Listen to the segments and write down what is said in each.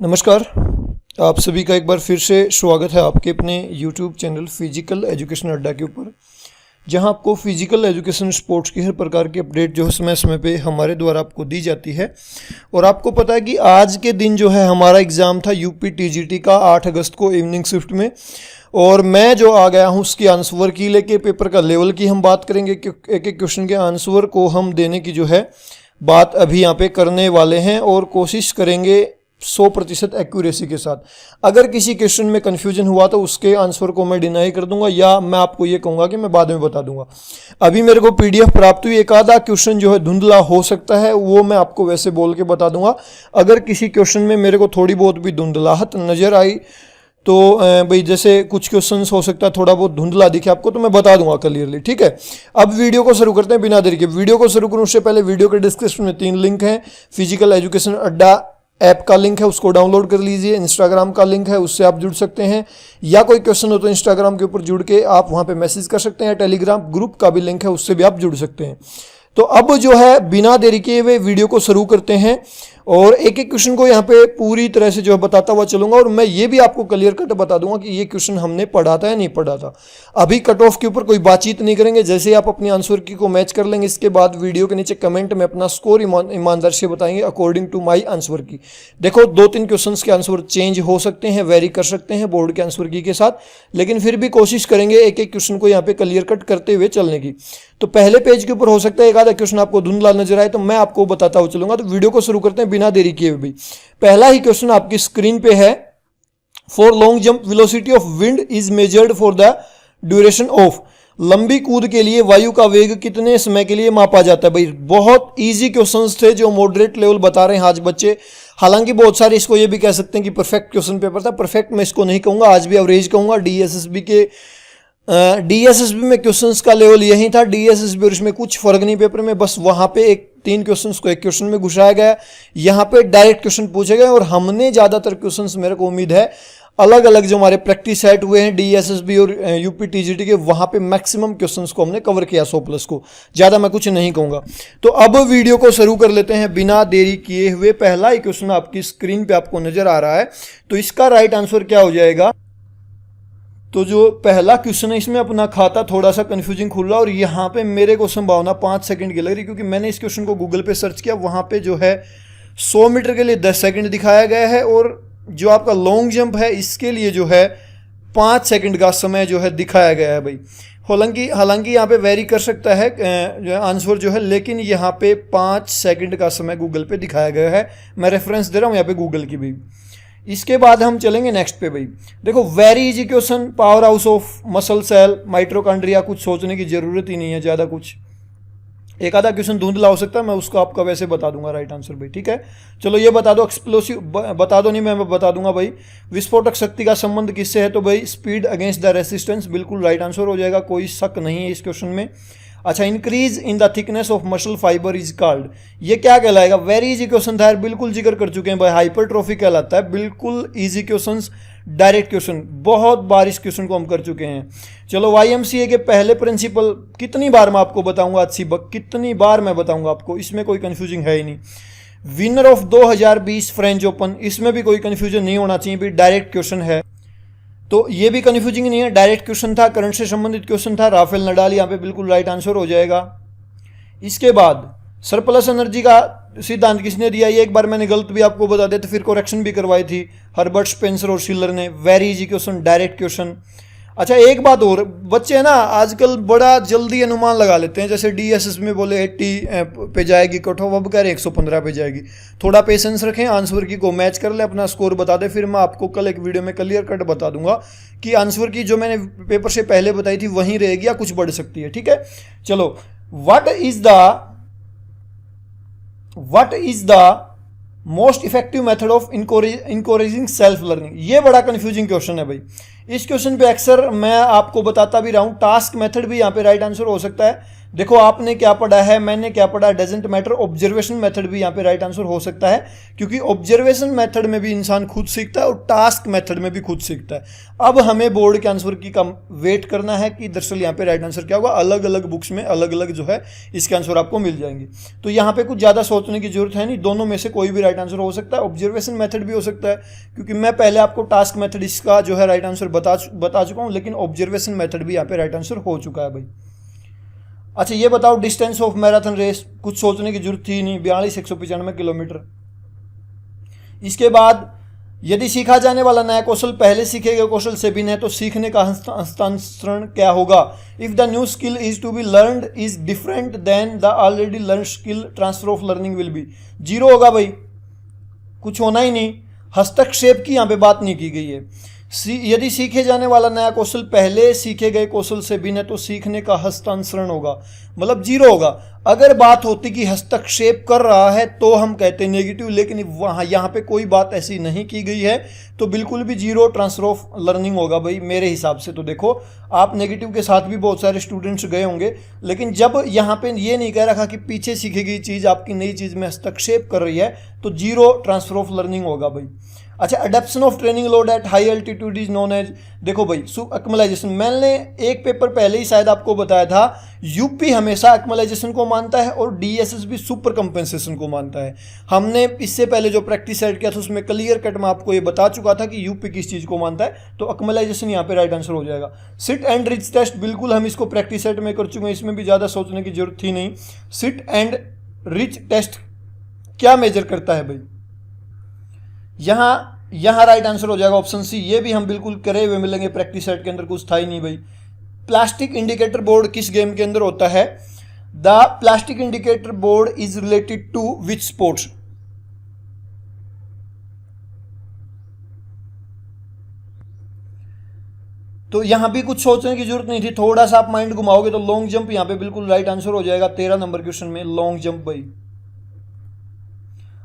नमस्कार। आप सभी का एक बार फिर से स्वागत है आपके अपने YouTube चैनल फिजिकल एजुकेशन अड्डा के ऊपर, जहां आपको फिजिकल एजुकेशन स्पोर्ट्स की हर प्रकार की अपडेट जो है समय समय पे हमारे द्वारा आपको दी जाती है। और आपको पता है कि आज के दिन जो है हमारा एग्ज़ाम था यूपी टीजीटी का 8 अगस्त को इवनिंग शिफ्ट में, और मैं जो आ गया हूँ उसकी आंसर की लेके पेपर का लेवल की हम बात करेंगे। एक एक क्वेश्चन के आंसर को हम देने की जो है बात अभी यहाँ पे करने वाले हैं और कोशिश करेंगे 100% एक्यूरेसी के साथ। अगर किसी क्वेश्चन में कन्फ्यूजन हुआ तो उसके आंसर को मैं डिनाई कर दूंगा, या मैं आपको ये कहूंगा कि मैं बाद में बता दूंगा। अभी मेरे को पीडीएफ प्राप्त हुई, एक आधा क्वेश्चन जो है धुंधला हो सकता है, वो मैं आपको वैसे बोल के बता दूंगा। अगर किसी क्वेश्चन में मेरे को थोड़ी बहुत भी धुंधलाहट नजर आई तो भाई जैसे कुछ क्वेश्चंस हो सकता है थोड़ा बहुत धुंधला दिखे आपको, तो मैं बता दूंगा क्लियरली। ठीक है, अब वीडियो को शुरू करते हैं बिना देरी के। वीडियो को शुरू करूं उससे पहले वीडियो के डिस्क्रिप्शन में 3 लिंक हैं। फिजिकल एजुकेशन अड्डा ऐप का लिंक है, उसको डाउनलोड कर लीजिए। इंस्टाग्राम का लिंक है, उससे आप जुड़ सकते हैं, या कोई क्वेश्चन हो तो इंस्टाग्राम के ऊपर जुड़ के आप वहां पे मैसेज कर सकते हैं। टेलीग्राम ग्रुप का भी लिंक है, उससे भी आप जुड़ सकते हैं। तो अब जो है बिना देरी किए हुए वीडियो को शुरू करते हैं, और एक एक क्वेश्चन को यहाँ पे पूरी तरह से जो है बताता हुआ चलूंगा। और मैं ये भी आपको क्लियर कट बता दूंगा कि ये क्वेश्चन हमने पढ़ा था या नहीं पढ़ा था। अभी कट ऑफ के ऊपर कोई बातचीत नहीं करेंगे। जैसे आप अपनी आंसर की को मैच कर लेंगे, इसके बाद वीडियो के नीचे कमेंट में अपना स्कोर ईमानदार से बताएंगे अकॉर्डिंग टू माई आंसर की। देखो 2-3 क्वेश्चन के आंसर चेंज हो सकते हैं, वेरी कर सकते हैं बोर्ड के आंसर की के साथ, लेकिन फिर भी कोशिश करेंगे एक एक क्वेश्चन को यहाँ पे क्लियर कट करते हुए चलने की। तो पहले पेज के ऊपर हो सकता है एक आधा क्वेश्चन आपको धुंधला नजर आए, तो मैं आपको बताता हुआ चलूंगा। तो वीडियो को शुरू करते हैं बिना देरी किए हुए। पहला ही क्वेश्चन आपकी स्क्रीन पे है। For long jump velocity of wind is measured for the duration of. लंबी कूद के लिए वायु का वेग कितने समय के लिए मापा जाता है। भाई बहुत इजी क्वेश्चंस थे जो मॉडरेट लेवल बता रहे हैं आज बच्चे। हालांकि बहुत सारे इसको ये भी कह सकते हैं कि परफेक्ट क्वेश्चन पेपर था। परफेक्ट मैं इसको नहीं कहूंगा, आज भी एवरेज कहूंगा। डीएसएसबी में क्वेश्चंस का लेवल यही था। डीएसएसबी और इसमें कुछ फर्क नहीं पेपर में, बस वहां पे 3 क्वेश्चंस को एक क्वेश्चन में घुसाया गया। यहाँ पे डायरेक्ट क्वेश्चन पूछे गए, और हमने ज्यादातर क्वेश्चंस मेरे को उम्मीद है अलग अलग जो हमारे प्रैक्टिस सेट हुए हैं डीएसएसबी और यूपी टीजीटी के, वहां पे मैक्सिमम क्वेश्चंस को हमने कवर किया 100+ को। ज्यादा मैं कुछ नहीं कहूंगा। तो अब वीडियो को शुरू कर लेते हैं बिना देरी किए हुए। पहला ही क्वेश्चन आपकी स्क्रीन पे आपको नजर आ रहा है, तो इसका राइट आंसर क्या हो जाएगा। तो जो पहला क्वेश्चन है इसमें अपना खाता थोड़ा सा कंफ्यूजिंग खुल रहा है, और यहाँ पे मेरे को संभावना 5 सेकंड की लग रही, क्योंकि मैंने इस क्वेश्चन को गूगल पे सर्च किया। वहाँ पे जो है 100 मीटर के लिए 10 सेकंड दिखाया गया है, और जो आपका लॉन्ग जंप है इसके लिए जो है 5 सेकंड का समय जो है दिखाया गया है। भाई हालांकि यहाँ पे वेरी कर सकता है जो है आंसर जो है, लेकिन यहाँ पे 5 सेकंड का समय गूगल पे दिखाया गया है। मैं रेफरेंस दे रहा हूँ यहाँ पे गूगल की भी। इसके बाद हम चलेंगे नेक्स्ट पे। भाई देखो very easy question. Power house of muscle cell mitochondria, कुछ सोचने की जरूरत ही नहीं है ज्यादा कुछ। एक आधा क्वेश्चन धुंधला हो सकता है, मैं उसको आपका वैसे बता दूंगा राइट आंसर। भाई ठीक है, चलो ये बता दो। एक्सप्लोसिव बता दो नहीं, मैं बता दूंगा। भाई विस्फोटक शक्ति का संबंध किससे है, तो भाई स्पीड अगेंस्ट द रेसिस्टेंस, बिल्कुल राइट आंसर हो जाएगा, कोई शक नहीं है इस क्वेश्चन में। अच्छा, increase in the thickness of muscle fibre is called, ये क्या कहलाएगा। वेरी इजी क्वेश्चन था यार, बिल्कुल जिक्र कर चुके हैं भाई। हाइपरट्रोफी कहलाता है। बिल्कुल इजी क्वेश्चंस, डायरेक्ट क्वेश्चन, बहुत बार इस क्वेश्चन को हम कर चुके हैं। चलो YMCA के पहले प्रिंसिपल कितनी बार मैं आपको बताऊंगा, अच्छी कितनी बार मैं बताऊंगा आपको, इसमें कोई कंफ्यूजिंग है ही नहीं। विनर ऑफ 2020 फ्रेंच ओपन, इसमें भी कोई कंफ्यूजन नहीं होना चाहिए, भी डायरेक्ट क्वेश्चन है, तो ये भी कंफ्यूजिंग नहीं है, डायरेक्ट क्वेश्चन था, करंट से संबंधित क्वेश्चन था। राफेल नडाल यहाँ पे बिल्कुल राइट आंसर हो जाएगा। इसके बाद सरप्लस एनर्जी का सिद्धांत किसने दिया, ये एक बार मैंने गलत भी आपको बता दिया, तो फिर करेक्शन भी करवाई थी हर्बर्ट स्पेंसर और शिलर ने। Very easy question, direct question. अच्छा एक बात और, बच्चे है ना आजकल बड़ा जल्दी अनुमान लगा लेते हैं। जैसे डीएसएस में बोले 80 पे जाएगी कट ऑफ, अब कह रहे 115 पे जाएगी। थोड़ा पेशेंस रखें, आंसर की को मैच कर ले, अपना स्कोर बता दे, फिर मैं आपको कल एक वीडियो में क्लियर कट बता दूंगा कि आंसर की जो मैंने पेपर से पहले बताई थी वहीं रहेगी या कुछ बढ़ सकती है। ठीक है, चलो what is the most effective method of encouraging self learning, ये बड़ा कंफ्यूजिंग क्वेश्चन है भाई। इस क्वेश्चन पे अक्सर मैं आपको बताता भी रहा हूं, टास्क मेथड भी यहाँ पे राइट आंसर हो सकता है। देखो आपने क्या पढ़ा है, मैंने क्या पढ़ा, डजेंट मैटर, ऑब्जर्वेशन मेथड भी यहाँ पे राइट आंसर हो सकता है, क्योंकि ऑब्जर्वेशन मेथड में भी इंसान खुद सीखता है और टास्क मेथड में भी खुद सीखता है। अब हमें बोर्ड के आंसर की कम वेट करना है कि दरअसल यहाँ पे राइट आंसर क्या होगा। अलग अलग बुक्स में अलग अलग जो है इसके आंसर आपको मिल जाएंगे, तो यहाँ पे कुछ ज़्यादा सोचने की जरूरत है नहीं, दोनों में से कोई भी राइट आंसर हो सकता है। ऑब्जर्वेशन मेथड भी हो सकता है, क्योंकि मैं पहले आपको टास्क मेथड इसका जो है राइट आंसर बता चुका हूँ, लेकिन ऑब्जर्वेशन मेथड भी यहाँ पे राइट आंसर हो चुका है भाई। अच्छा ये बताओ, डिस्टेंस ऑफ मैराथन रेस, कुछ सोचने की जरूरत थी नहीं, 42,195 किलोमीटर। इसके बाद, यदि सीखा जाने वाला नया कौशल पहले सीखे गए कौशल से भिन्न है तो सीखने का हस्तांतरण क्या होगा। If the new skill is to be learned is different than the already learn skill, transfer of learning will be, zero होगा भाई, कुछ होना ही नहीं। हस्तक्षेप की यहाँ पे बात नहीं की गई है। यदि सीखे जाने वाला नया कौशल पहले सीखे गए कौशल से भिन्न है तो सीखने का हस्तांतरण होगा, मतलब जीरो होगा। अगर बात होती कि हस्तक्षेप कर रहा है तो हम कहते हैं नेगेटिव, लेकिन वहाँ यहाँ पे कोई बात ऐसी नहीं की गई है, तो बिल्कुल भी जीरो, ट्रांसफर ऑफ लर्निंग होगा भाई मेरे हिसाब से। तो देखो आप नेगेटिव के साथ भी बहुत सारे स्टूडेंट्स गए होंगे, लेकिन जब यहाँ पे ये नहीं कह रखा कि पीछे सीखी गई चीज़ आपकी नई चीज़ में हस्तक्षेप कर रही है, तो जीरो, ट्रांसफर ऑफ लर्निंग होगा भाई। अच्छा, adaptation of training load at high altitude is known as, देखो भाई एक्मलाइजेशन, मैंने एक पेपर पहले ही शायद आपको बताया था, यूपी हमेशा एक्मलाइजेशन को मानता है और डीएसएस भी सुपर कंपेंसेशन को मानता है। हमने इससे पहले जो प्रैक्टिस सेट किया था उसमें क्लियर कट में आपको ये बता चुका था कि यूपी किस चीज़ को मानता है, तो एक्मलाइजेशन यहाँ पे राइट आंसर हो जाएगा। सिट एंड रिच टेस्ट, बिल्कुल हम इसको प्रैक्टिस सेट में कर चुके हैं, इसमें भी ज़्यादा सोचने की जरूरत थी नहीं। सिट एंड रिच टेस्ट क्या मेजर करता है भाई, यहाँ राइट आंसर हो जाएगा ऑप्शन सी, ये भी हम बिल्कुल करे हुए मिलेंगे, प्रैक्टिस सेट के अंदर कुछ था ही नहीं भाई। प्लास्टिक इंडिकेटर बोर्ड किस गेम के अंदर होता है। The plastic indicator board is related to which sports, तो यहां भी कुछ सोचने की जरूरत नहीं थी, थोड़ा सा आप माइंड घुमाओगे तो लॉन्ग जंप यहाँ पे बिल्कुल राइट आंसर हो जाएगा 13 नंबर क्वेश्चन में, लॉन्ग जंप भाई।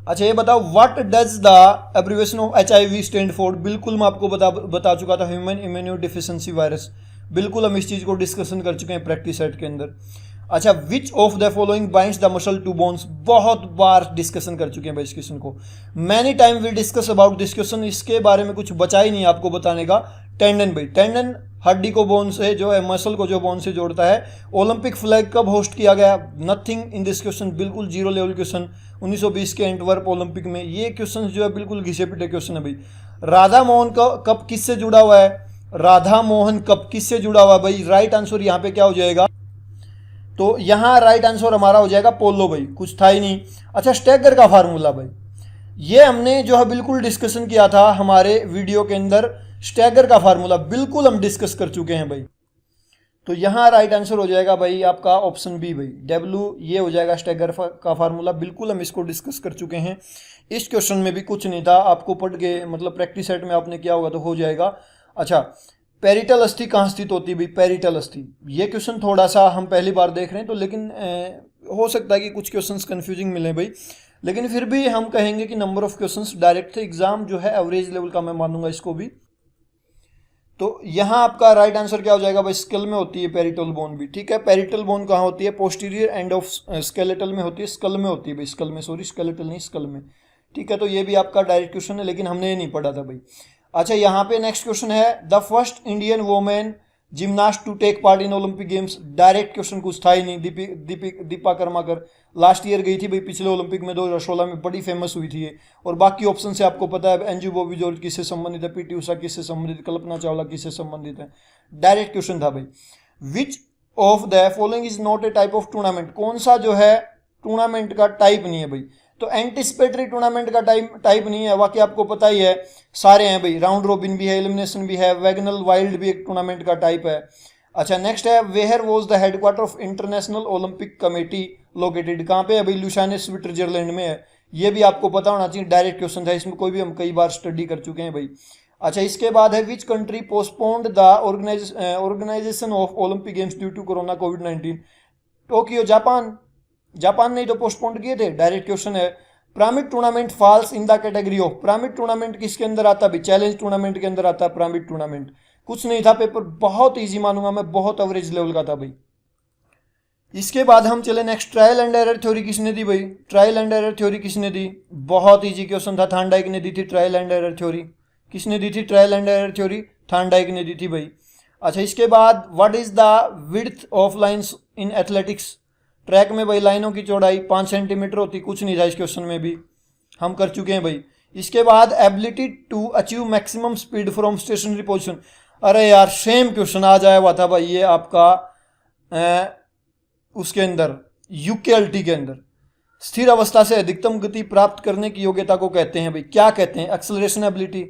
अच्छा ये बताओ, what does the abbreviation of HIV stand for, बिल्कुल मैं आपको बता चुका था, ह्यूमन इम्यूनो डिफिशिएंसी वायरस, बिल्कुल हम इस चीज़ को डिस्कशन कर चुके हैं प्रैक्टिस सेट के अंदर। अच्छा, which of the following binds the muscle to bones, बहुत बार डिस्कशन कर चुके हैं भाई इस क्वेश्चन को, many time will discuss about this question, इसके बारे में कुछ बचा ही नहीं आपको बताने का। टेंडन भाई, टेंडन हड्डी को बोन से जो है, मसल को जो बोन से जोड़ता है। ओलंपिक फ्लैग कब होस्ट किया गया, नथिंग इन दिस क्वेश्चन, बिल्कुल जीरो लेवल क्वेश्चन, 1920 के एंटवर्प ओलंपिक में। ये क्वेश्चन जो है बिल्कुल घिसे पिटे क्वेश्चन है भाई। राधा मोहन का कप किससे जुड़ा हुआ है, राधा मोहन कप किससे जुड़ा हुआ है भाई, राइट आंसर यहाँ पे क्या हो जाएगा, तो यहाँ राइट आंसर हमारा हो जाएगा पोलो भाई, कुछ था ही नहीं। अच्छा, स्टैगर का फार्मूला भाई, ये हमने जो है बिल्कुल डिस्कशन किया था हमारे वीडियो के अंदर, स्टैगर का फार्मूला बिल्कुल हम डिस्कस कर चुके हैं भाई, तो यहाँ राइट आंसर हो जाएगा भाई आपका ऑप्शन बी भाई, डब्ल्यू, ये हो जाएगा स्टैगर का फार्मूला, बिल्कुल हम इसको डिस्कस कर चुके हैं। इस क्वेश्चन में भी कुछ नहीं था, आपको पढ़ के मतलब प्रैक्टिस सेट में आपने किया होगा तो हो जाएगा। अच्छा, पेरिटल अस्थि कहाँ स्थित होती है भाई, पेरिटल अस्थि, ये क्वेश्चन थोड़ा सा हम पहली बार देख रहे हैं, तो लेकिन हो सकता है कि कुछ क्वेश्चंस कंफ्यूजिंग मिले भाई, लेकिन फिर भी हम कहेंगे कि नंबर ऑफ क्वेश्चंस डायरेक्ट थे, एग्जाम जो है एवरेज लेवल का मैं मानूंगा इसको भी। तो यहाँ आपका राइट आंसर क्या हो जाएगा भाई, स्कल में होती है पेरिटल बोन भी, ठीक है। पेरिटल बोन कहाँ होती है, पोस्टीरियर एंड ऑफ स्केलेटल में होती है, स्कल में होती है भाई, स्कल में, सॉरी स्केलेटल नहीं, स्कल में, ठीक है। तो ये भी आपका डायरेक्ट क्वेश्चन है, लेकिन हमने ये नहीं पढ़ा था भाई। अच्छा, यहाँ पे नेक्स्ट क्वेश्चन है, the first Indian women gymnast to take part in Olympic games, direct question कुछ था ही नहीं। दीपा कर्माकर लास्ट ईयर गई थी भाई पिछले ओलंपिक में 2016 में, बड़ी फेमस हुई थी ये, और बाकी ऑप्शन से आपको पता है, एंजू बॉबी जॉर्ज किससे संबंधित है, पीटी उषा किससे संबंधित, कल्पना चावला किससे संबंधित है, डायरेक्ट क्वेश्चन था भाई। Which of the following is not A type of tournament, कौन सा जो है टूर्नामेंट का टाइप नहीं है भाई, तो एंटिसिपेटरी टूर्नामेंट का टाइप नहीं है, बाकी आपको पता ही है सारे हैं भाई, राउंड रोबिन भी है, एलिमिनेशन भी है, वैगनल वाइल्ड भी एक टूर्नामेंट का टाइप है। अच्छा, नेक्स्ट है, where was the headquarter of International Olympic Committee located, कहाँ पे है भाई, लुसाने स्विट्जरलैंड में है, ये भी आपको पता होना चाहिए, डायरेक्ट क्वेश्चन था, इसमें कोई भी हम कई बार स्टडी कर चुके हैं भाई। अच्छा, इसके बाद है, which country postponed the organisation of Olympic games due to corona कोविड-19, टोक्यो, जापान, जापान ने तो पोस्टपोन्ड किए थे, डायरेक्ट क्वेश्चन है। Pyramid tournament falls in the category of, pyramid tournament किसके अंदर आता है भाई, चैलेंज टूर्नामेंट के अंदर आता है पिरामिड टूर्नामेंट, कुछ नहीं था, पेपर बहुत इजी मानूंगा मैं, बहुत एवरेज लेवल का था भाई। इसके बाद हम चले next, trial and error theory किसने दी भाई? ट्रायल एंड एरर थ्योरी किसने दी? बहुत इजी क्वेश्चन था, थार्नडाइक ने दी थी ट्रायल एंड एरर थ्योरी। किसने दी थी trial and error theory? Thorndike ने दी थी भाई। अच्छा, इसके बाद what is the width of lines in athletics? Track में भाई लाइनों की चौड़ाई 5 सेंटीमीटर होती, कुछ नहीं था इस क्वेश्चन में भी, हम कर चुके हैं भाई। इसके बाद ability to achieve maximum speed from stationary position, अरे यार सेम क्वेश्चन आ जाया हुआ था भाई ये आपका उसके अंदर यूकेएलटी के अंदर। स्थिर अवस्था से अधिकतम गति प्राप्त करने की योग्यता को कहते हैं भाई, क्या कहते हैं? Acceleration ability.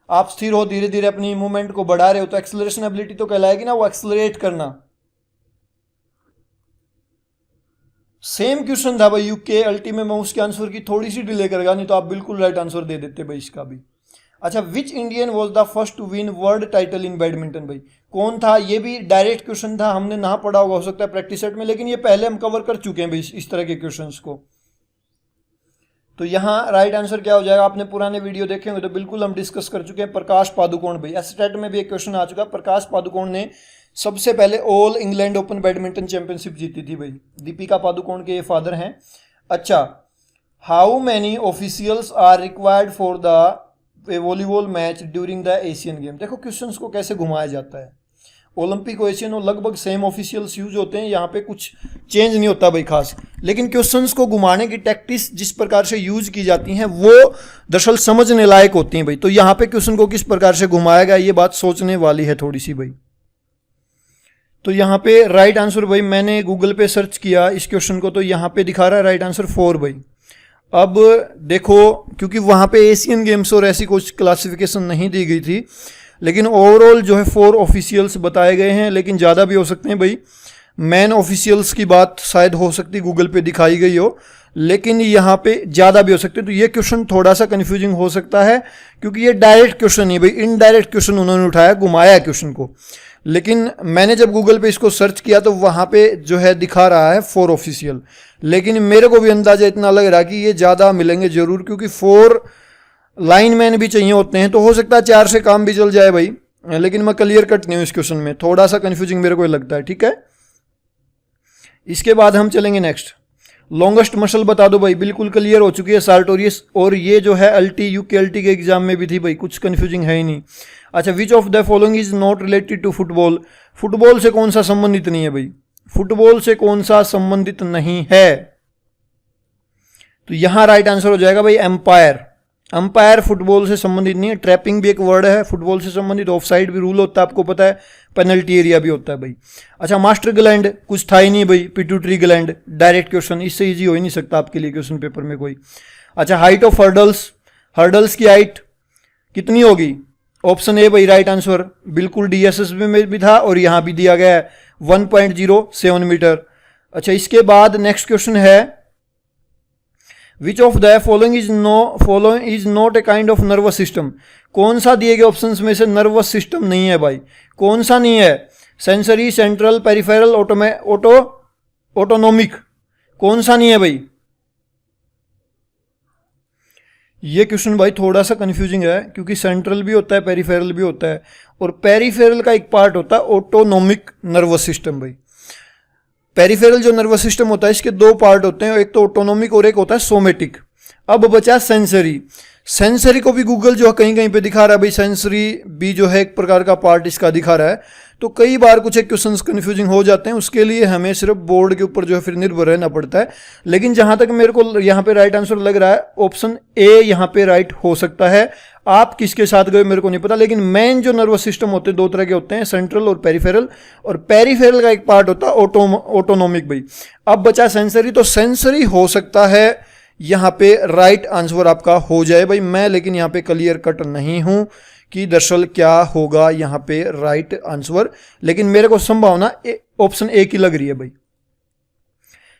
आप स्थिर हो, धीरे धीरे अपनी मूवमेंट को बढ़ा रहे हो तो एक्सेलरेशन एबिलिटी तो कहलाएगी ना, वो एक्सेलरेट करना। सेम क्वेश्चन था भाई यूकेएलटी में, मैं उसके आंसर की थोड़ी सी डिले करेगा, नहीं तो आप बिल्कुल राइट आंसर दे देते भाई इसका भी। अच्छा, which Indian was the first to win world title in badminton भाई? कौन था? ये भी डायरेक्ट क्वेश्चन था, हमने ना पढ़ा होगा हो सकता है प्रैक्टिस सेट में, लेकिन ये पहले हम कवर कर चुके हैं भाई इस तरह के क्वेश्चंस को। तो यहाँ राइट आंसर क्या हो जाएगा? आपने पुराने वीडियो देखे होंगे तो बिल्कुल हम डिस्कस कर चुके हैं, प्रकाश पादुकोण भाई। एसटेट में भी एक क्वेश्चन आ चुका है, प्रकाश पादुकोण ने सबसे पहले all England open badminton championship जीती थी भाई। दीपिका पादुकोण के ये फादर हैं। अच्छा, how many officials are required for the volleyball match during the Asian game? देखो क्वेश्चंस को कैसे घुमाया जाता है, ओलंपिक एशियन और लगभग सेम ऑफिशियल्स यूज होते हैं, यहाँ पे कुछ चेंज नहीं होता भाई खास, लेकिन क्वेश्चंस को घुमाने की टैक्टिस जिस प्रकार से यूज की जाती हैं वो दरअसल समझने लायक होती हैं भाई। तो यहाँ पे क्वेश्चन को किस प्रकार से घुमाया गया ये बात सोचने वाली है थोड़ी सी भाई। तो यहाँ पे राइट आंसर भाई, मैंने गूगल पे सर्च किया इस क्वेश्चन को तो यहाँ पे दिखा रहा है राइट आंसर 4 भाई। अब देखो, क्योंकि वहाँ पे एशियन गेम्स और ऐसी कुछ क्लासिफिकेशन नहीं दी गई थी, लेकिन ओवरऑल जो है 4 ऑफिशियल्स बताए गए हैं, लेकिन ज़्यादा भी हो सकते हैं भाई। मैन ऑफिशियल्स की बात शायद हो सकती गूगल पे दिखाई गई हो, लेकिन यहाँ पे ज़्यादा भी हो सकते। तो ये क्वेश्चन थोड़ा सा कन्फ्यूजिंग हो सकता है, क्योंकि ये डायरेक्ट क्वेश्चन नहीं भाई, इनडायरेक्ट क्वेश्चन उन्होंने उठाया, घुमाया है क्वेश्चन को। लेकिन मैंने जब गूगल पे इसको सर्च किया तो वहाँ पे जो है दिखा रहा है 4 ऑफिशियल, लेकिन मेरे को भी अंदाजा इतना लग रहा है कि ये ज़्यादा मिलेंगे जरूर, क्योंकि 4 लाइनमैन भी चाहिए होते हैं, तो हो सकता है 4 से काम भी चल जाए भाई। लेकिन मैं क्लियर कट नहीं हूँ इस क्वेश्चन में, थोड़ा सा कन्फ्यूजिंग मेरे को लगता है, ठीक है। इसके बाद हम चलेंगे नेक्स्ट, लॉन्गेस्ट मसल बता दो भाई, बिल्कुल क्लियर हो चुकी है सार्टोरियस, और ये जो है अल्टी यूकेएलटी के एग्जाम में भी थी भाई, कुछ कन्फ्यूजिंग है ही नहीं। अच्छा, which of the following is not related to football? Football से कौन सा संबंधित नहीं है भाई? फुटबॉल से कौन सा संबंधित नहीं है? तो यहां राइट आंसर हो जाएगा भाई एम्पायर। अंपायर फुटबॉल से संबंधित नहीं है। ट्रैपिंग भी एक वर्ड है फुटबॉल से संबंधित, ऑफ साइड भी रूल होता है आपको पता है, पेनल्टी एरिया भी होता है भाई। अच्छा, मास्टर ग्लैंड कुछ था ही नहीं भाई, पिट्यूटरी ग्लैंड, डायरेक्ट क्वेश्चन, इससे इजी हो ही नहीं सकता आपके लिए क्वेश्चन पेपर में कोई। अच्छा, हाइट ऑफ हर्डल्स, हर्डल्स की हाइट कितनी होगी? ऑप्शन ए भाई राइट आंसर, बिल्कुल डीएसएसबी में भी था और यहां भी दिया गया है 1.07 मीटर। अच्छा, इसके बाद नेक्स्ट क्वेश्चन है, विच of the following is not a kind of nervous system? कौन सा दिए गए ऑप्शंस में से नर्वस सिस्टम नहीं है भाई? कौन सा नहीं है? सेंसरी, सेंट्रल, पेरिफेरल, ऑटोनोमिक, कौन सा नहीं है भाई? ये क्वेश्चन भाई थोड़ा सा कंफ्यूजिंग है, क्योंकि सेंट्रल भी होता है, पेरिफेरल भी होता है, और पेरिफेरल का एक पार्ट होता है ऑटोनोमिक नर्वस सिस्टम भाई। पेरिफेरल जो नर्वस सिस्टम होता है इसके 2 पार्ट होते हैं, एक तो ऑटोनोमिक और एक होता है सोमेटिक। अब बचा सेंसरी। सेंसरी को भी गूगल जो है कहीं कहीं पे दिखा रहा है भाई, सेंसरी भी जो है एक प्रकार का पार्ट इसका दिखा रहा है। तो कई बार कुछ एक क्वेश्चंस कंफ्यूजिंग हो जाते हैं, उसके लिए हमें सिर्फ बोर्ड के ऊपर जो है फिर निर्भर रहना पड़ता है। लेकिन जहां तक मेरे को यहाँ पे राइट आंसर लग रहा है, ऑप्शन ए यहाँ पे राइट हो सकता है। आप किसके साथ गए मेरे को नहीं पता, लेकिन मेन जो नर्वस सिस्टम होते हैं 2 तरह के होते हैं, सेंट्रल और पेरिफेरल, और पेरिफेरल का एक पार्ट होता है ऑटोनोमिक भाई। अब बचा सेंसरी, तो सेंसरी हो सकता है यहाँ पे राइट आंसर आपका हो जाए भाई। मैं लेकिन यहाँ पे क्लियर कट नहीं हूँ कि दरअसल क्या होगा यहाँ पे राइट आंसर, लेकिन मेरे को संभावना ऑप्शन ए की लग रही है भाई।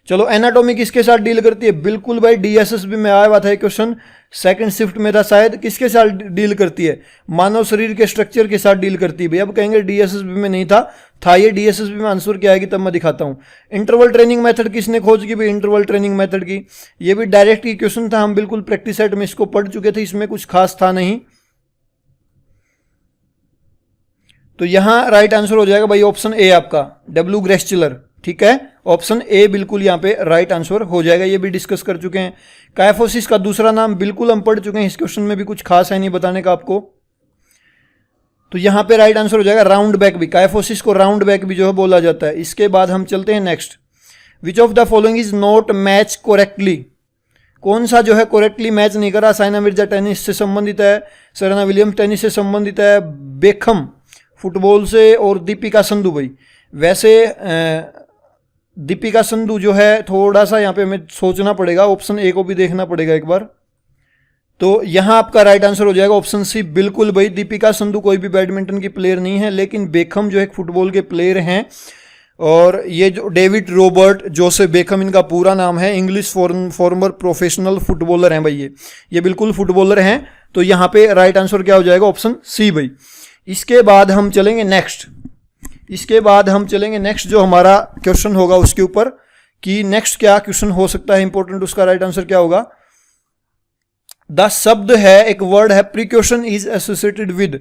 चलो, एनाटॉमी किसके साथ डील करती है? बिल्कुल भाई, डीएसएसबी में आया हुआ था क्वेश्चन, सेकंड शिफ्ट में था शायद। किसके साथ डील करती है? मानव शरीर के स्ट्रक्चर के साथ डील करती है भाई। अब कहेंगे डीएसएसबी में नहीं था ये डीएसएसबी में आंसर क्या आएगी तब मैं दिखाता हूं। इंटरवल ट्रेनिंग मेथड किसने खोज की भाई? इंटरवल ट्रेनिंग मेथड की, ये भी डायरेक्ट की क्वेश्चन था, हम बिल्कुल प्रैक्टिस सेट में इसको पढ़ चुके थे, इसमें कुछ खास था नहीं। तो यहां राइट आंसर हो जाएगा भाई ऑप्शन ए आपका, डब्ल्यू ग्रेसचिलर। ठीक है, ऑप्शन ए बिल्कुल यहाँ पे राइट आंसर हो जाएगा। ये भी डिस्कस कर चुके हैं। काइफोसिस का दूसरा नाम बिल्कुल हम पढ़ चुके हैं, इस क्वेश्चन में भी कुछ खास है नहीं बताने का आपको। तो यहाँ पे राइट आंसर हो जाएगा राउंड बैक भी, काइफोसिस को राउंड बैक भी जो है बोला जाता है। इसके बाद हम चलते हैं next, which of the following is not match correctly, कौन सा जो है कोरेक्टली मैच नहीं करा। साइना मिर्जा टेनिस से संबंधित है, सेरेना विलियम्स टेनिस से संबंधित है, बेखम फुटबॉल से, और दीपिका संधू भाई। वैसे दीपिका संधू जो है थोड़ा सा यहाँ पे हमें सोचना पड़ेगा, ऑप्शन ए को भी देखना पड़ेगा एक बार। तो यहाँ आपका राइट आंसर हो जाएगा ऑप्शन सी बिल्कुल भाई। दीपिका संधू कोई भी बैडमिंटन की प्लेयर नहीं है, लेकिन बेखम जो एक फुटबॉल के प्लेयर हैं, और ये जो डेविड रॉबर्ट जोसेफ बेखम इनका पूरा नाम है, इंग्लिश फॉर्मर प्रोफेशनल फुटबॉलर हैं भाई। ये बिल्कुल फुटबॉलर हैं। तो यहाँ पे राइट आंसर क्या हो जाएगा, ऑप्शन सी भाई। इसके बाद हम चलेंगे नेक्स्ट, जो हमारा क्वेश्चन होगा उसके ऊपर, कि नेक्स्ट क्या क्वेश्चन हो सकता है इंपॉर्टेंट, उसका राइट आंसर क्या होगा। द शब्द है, एक वर्ड है, प्रिकॉशन इज एसोसिएटेड विद,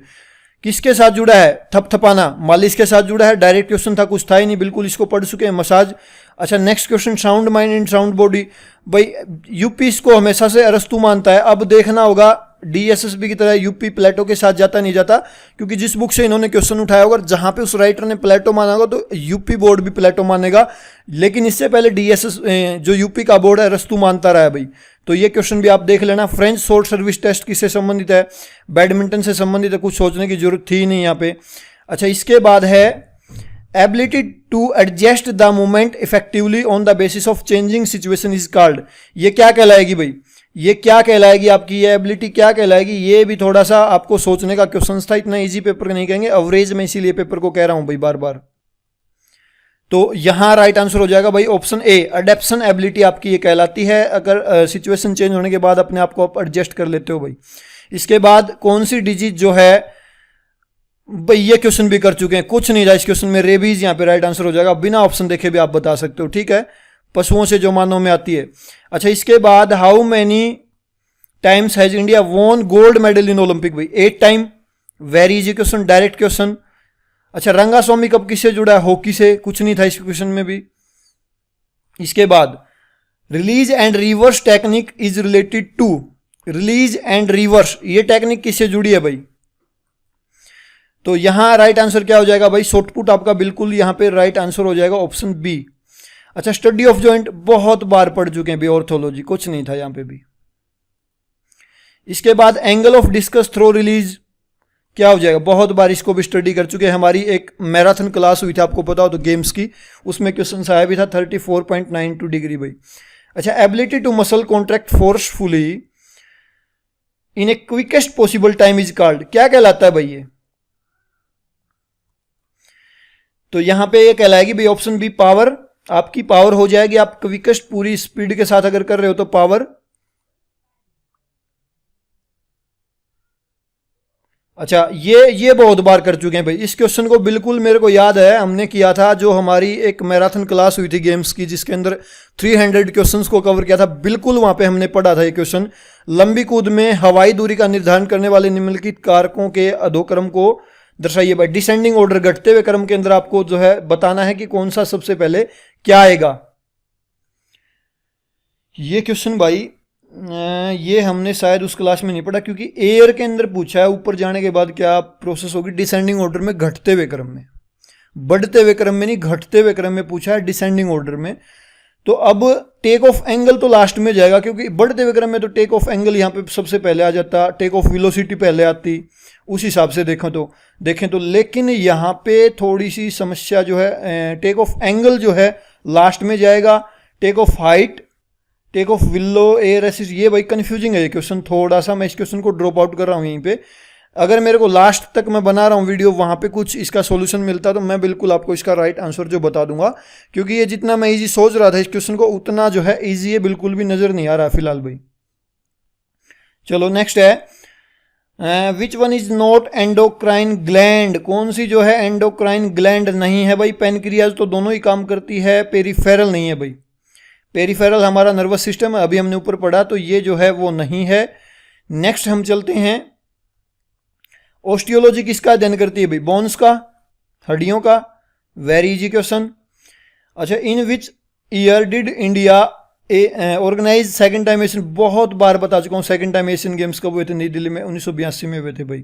किसके साथ जुड़ा है, थपथपाना, मालिश के साथ जुड़ा है। डायरेक्ट क्वेश्चन था, कुछ था ही नहीं, बिल्कुल इसको पढ़ चुके हैं, मसाज। अच्छा next question, sound mind and sound body भाई, यूपी इसको हमेशा से अरस्तू मानता है। अब देखना होगा डीएसएसबी की तरह यूपी प्लेटो के साथ जाता नहीं जाता, क्योंकि जिस बुक से इन्होंने क्वेश्चन उठाया होगा, जहां पे उस राइटर ने प्लेटो माना होगा, तो यूपी बोर्ड भी प्लेटो मानेगा। लेकिन इससे पहले डीएसएस जो यूपी का बोर्ड है अरस्तू मानता रहा है भाई। तो ये क्वेश्चन भी आप देख लेना। फ्रेंच शॉर्ट सर्विस टेस्ट किससे संबंधित है, बैडमिंटन से संबंधित है, कुछ सोचने की जरूरत थी नहीं यहाँ पे। अच्छा इसके बाद है ability to adjust the movement effectively on the basis of changing situation is called, ये क्या कहलाएगी भाई, ये क्या कहलाएगी आपकी, ये एबिलिटी क्या कहलाएगी। ये भी थोड़ा सा आपको सोचने का क्वेश्चन था, इतना इजी पेपर नहीं कहेंगे, एवरेज में इसीलिए पेपर को कह रहा हूं भाई बार बार। तो यहां राइट आंसर हो जाएगा भाई ऑप्शन ए, अडेप्शन एबिलिटी आपकी ये कहलाती है, अगर सिचुएशन चेंज होने के बाद अपने आप को आप एडजस्ट कर लेते हो भाई। इसके बाद कौन सी डिजीज जो है भाई, ये क्वेश्चन भी कर चुके हैं, कुछ नहीं था इस क्वेश्चन में, रेबीज यहाँ पे राइट आंसर हो जाएगा, बिना ऑप्शन देखे भी आप बता सकते हो, ठीक है, पशुओं से जो मानव में आती है। अच्छा इसके बाद how many times has India won gold medal in Olympic भाई, 8 time, very easy question, direct question. अच्छा रंगास्वामी कप किससे जुड़ा है, हॉकी से, कुछ नहीं था इस क्वेश्चन में भी। इसके बाद release and reverse technique is related to, release and reverse ये टेक्निक किससे जुड़ी है भाई। तो यहां राइट आंसर क्या हो जाएगा भाई, शॉर्टपुट आपका बिल्कुल यहां पे राइट आंसर हो जाएगा ऑप्शन बी। अच्छा स्टडी ऑफ जॉइंट बहुत बार पढ़ चुके हैं भी, ऑर्थोलॉजी कुछ नहीं था यहां पे भी। इसके बाद angle of discus throw release क्या हो जाएगा, बहुत बार इसको भी स्टडी कर चुके हैं। हमारी एक मैराथन क्लास हुई थी आपको पता हो तो गेम्स की, उसमें क्वेश्चन आया भी था 34.92 डिग्री भाई। अच्छा ability to muscle contract forcefully in a quickest possible time is called, क्या कहलाता है भाई ये। तो यहां पे ये कहलाएगी भाई ऑप्शन बी पावर, आपकी पावर हो जाएगी, आप क्विकेस्ट पूरी स्पीड के साथ अगर कर रहे हो तो पावर। अच्छा ये बहुत बार कर चुके हैं भाई, इस क्वेश्चन को बिल्कुल मेरे को याद है, हमने किया था जो हमारी एक मैराथन क्लास हुई थी गेम्स की, जिसके अंदर 300 क्वेश्चंस को कवर किया था, बिल्कुल वहां पे हमने पढ़ा था ये क्वेश्चन। लंबी कूद में हवाई दूरी का निर्धारण करने वाले निम्नलिखित कारकों के अधोक्रम को दर्शाइए भाई, डिसेंडिंग ऑर्डर, घटते हुए क्रम के अंदर आपको जो है बताना है कि कौन सा सबसे पहले क्या आएगा। ये क्वेश्चन भाई ये हमने शायद उस क्लास में नहीं पढ़ा, क्योंकि एयर के अंदर पूछा है ऊपर जाने के बाद क्या प्रोसेस होगी, डिसेंडिंग ऑर्डर में, घटते हुए क्रम में, बढ़ते हुए क्रम में नहीं, घटते हुए क्रम में पूछा है डिसेंडिंग ऑर्डर में। तो अब टेक ऑफ एंगल तो लास्ट में जाएगा, क्योंकि बढ़ते हुए क्रम में तो टेक ऑफ एंगल यहाँ पे सबसे पहले आ जाता, टेक ऑफ वेलोसिटी पहले आती, उस हिसाब से देखें तो लेकिन यहाँ पे थोड़ी सी समस्या जो है, टेक ऑफ एंगल जो है लास्ट में जाएगा, take off height, take off below air axis, ये भाई कंफ्यूजिंग है ये क्वेश्चन थोड़ा सा, मैं इस क्वेश्चन को ड्रॉप आउट कर रहा हूँ यहीं पे। अगर मेरे को लास्ट तक मैं बना रहा हूँ वीडियो, वहाँ पे कुछ इसका सॉल्यूशन मिलता तो मैं बिल्कुल आपको इसका राइट आंसर जो बता दूंगा, क्योंकि ये जितना मैं इजी सोच रहा था इस क्वेश्चन को, उतना जो है इजी ये बिल्कुल भी नजर नहीं आ रहा फिलहाल भाई। चलो नेक्स्ट है विच one is not endocrine gland, कौन सी जो है एंडोक्राइन ग्लैंड नहीं है भाई। पेनक्रियाज तो दोनों ही काम करती है, पेरिफेरल नहीं है भाई, पेरिफेरल हमारा नर्वस सिस्टम है, अभी हमने ऊपर पढ़ा, तो ये जो है वो नहीं है। नेक्स्ट हम चलते हैं, ऑस्टियोलॉजी किसका अध्ययन करती है भाई, बोन्स का, हड्डियों का, वेरी इजी क्वेश्चन। अच्छा, in which year did India organize second time Asian, बहुत बार बता चुका हूँ सेकंड टाइम एशियन गेम्स कब हुए थे, नई दिल्ली में 1982 में हुए थे भाई।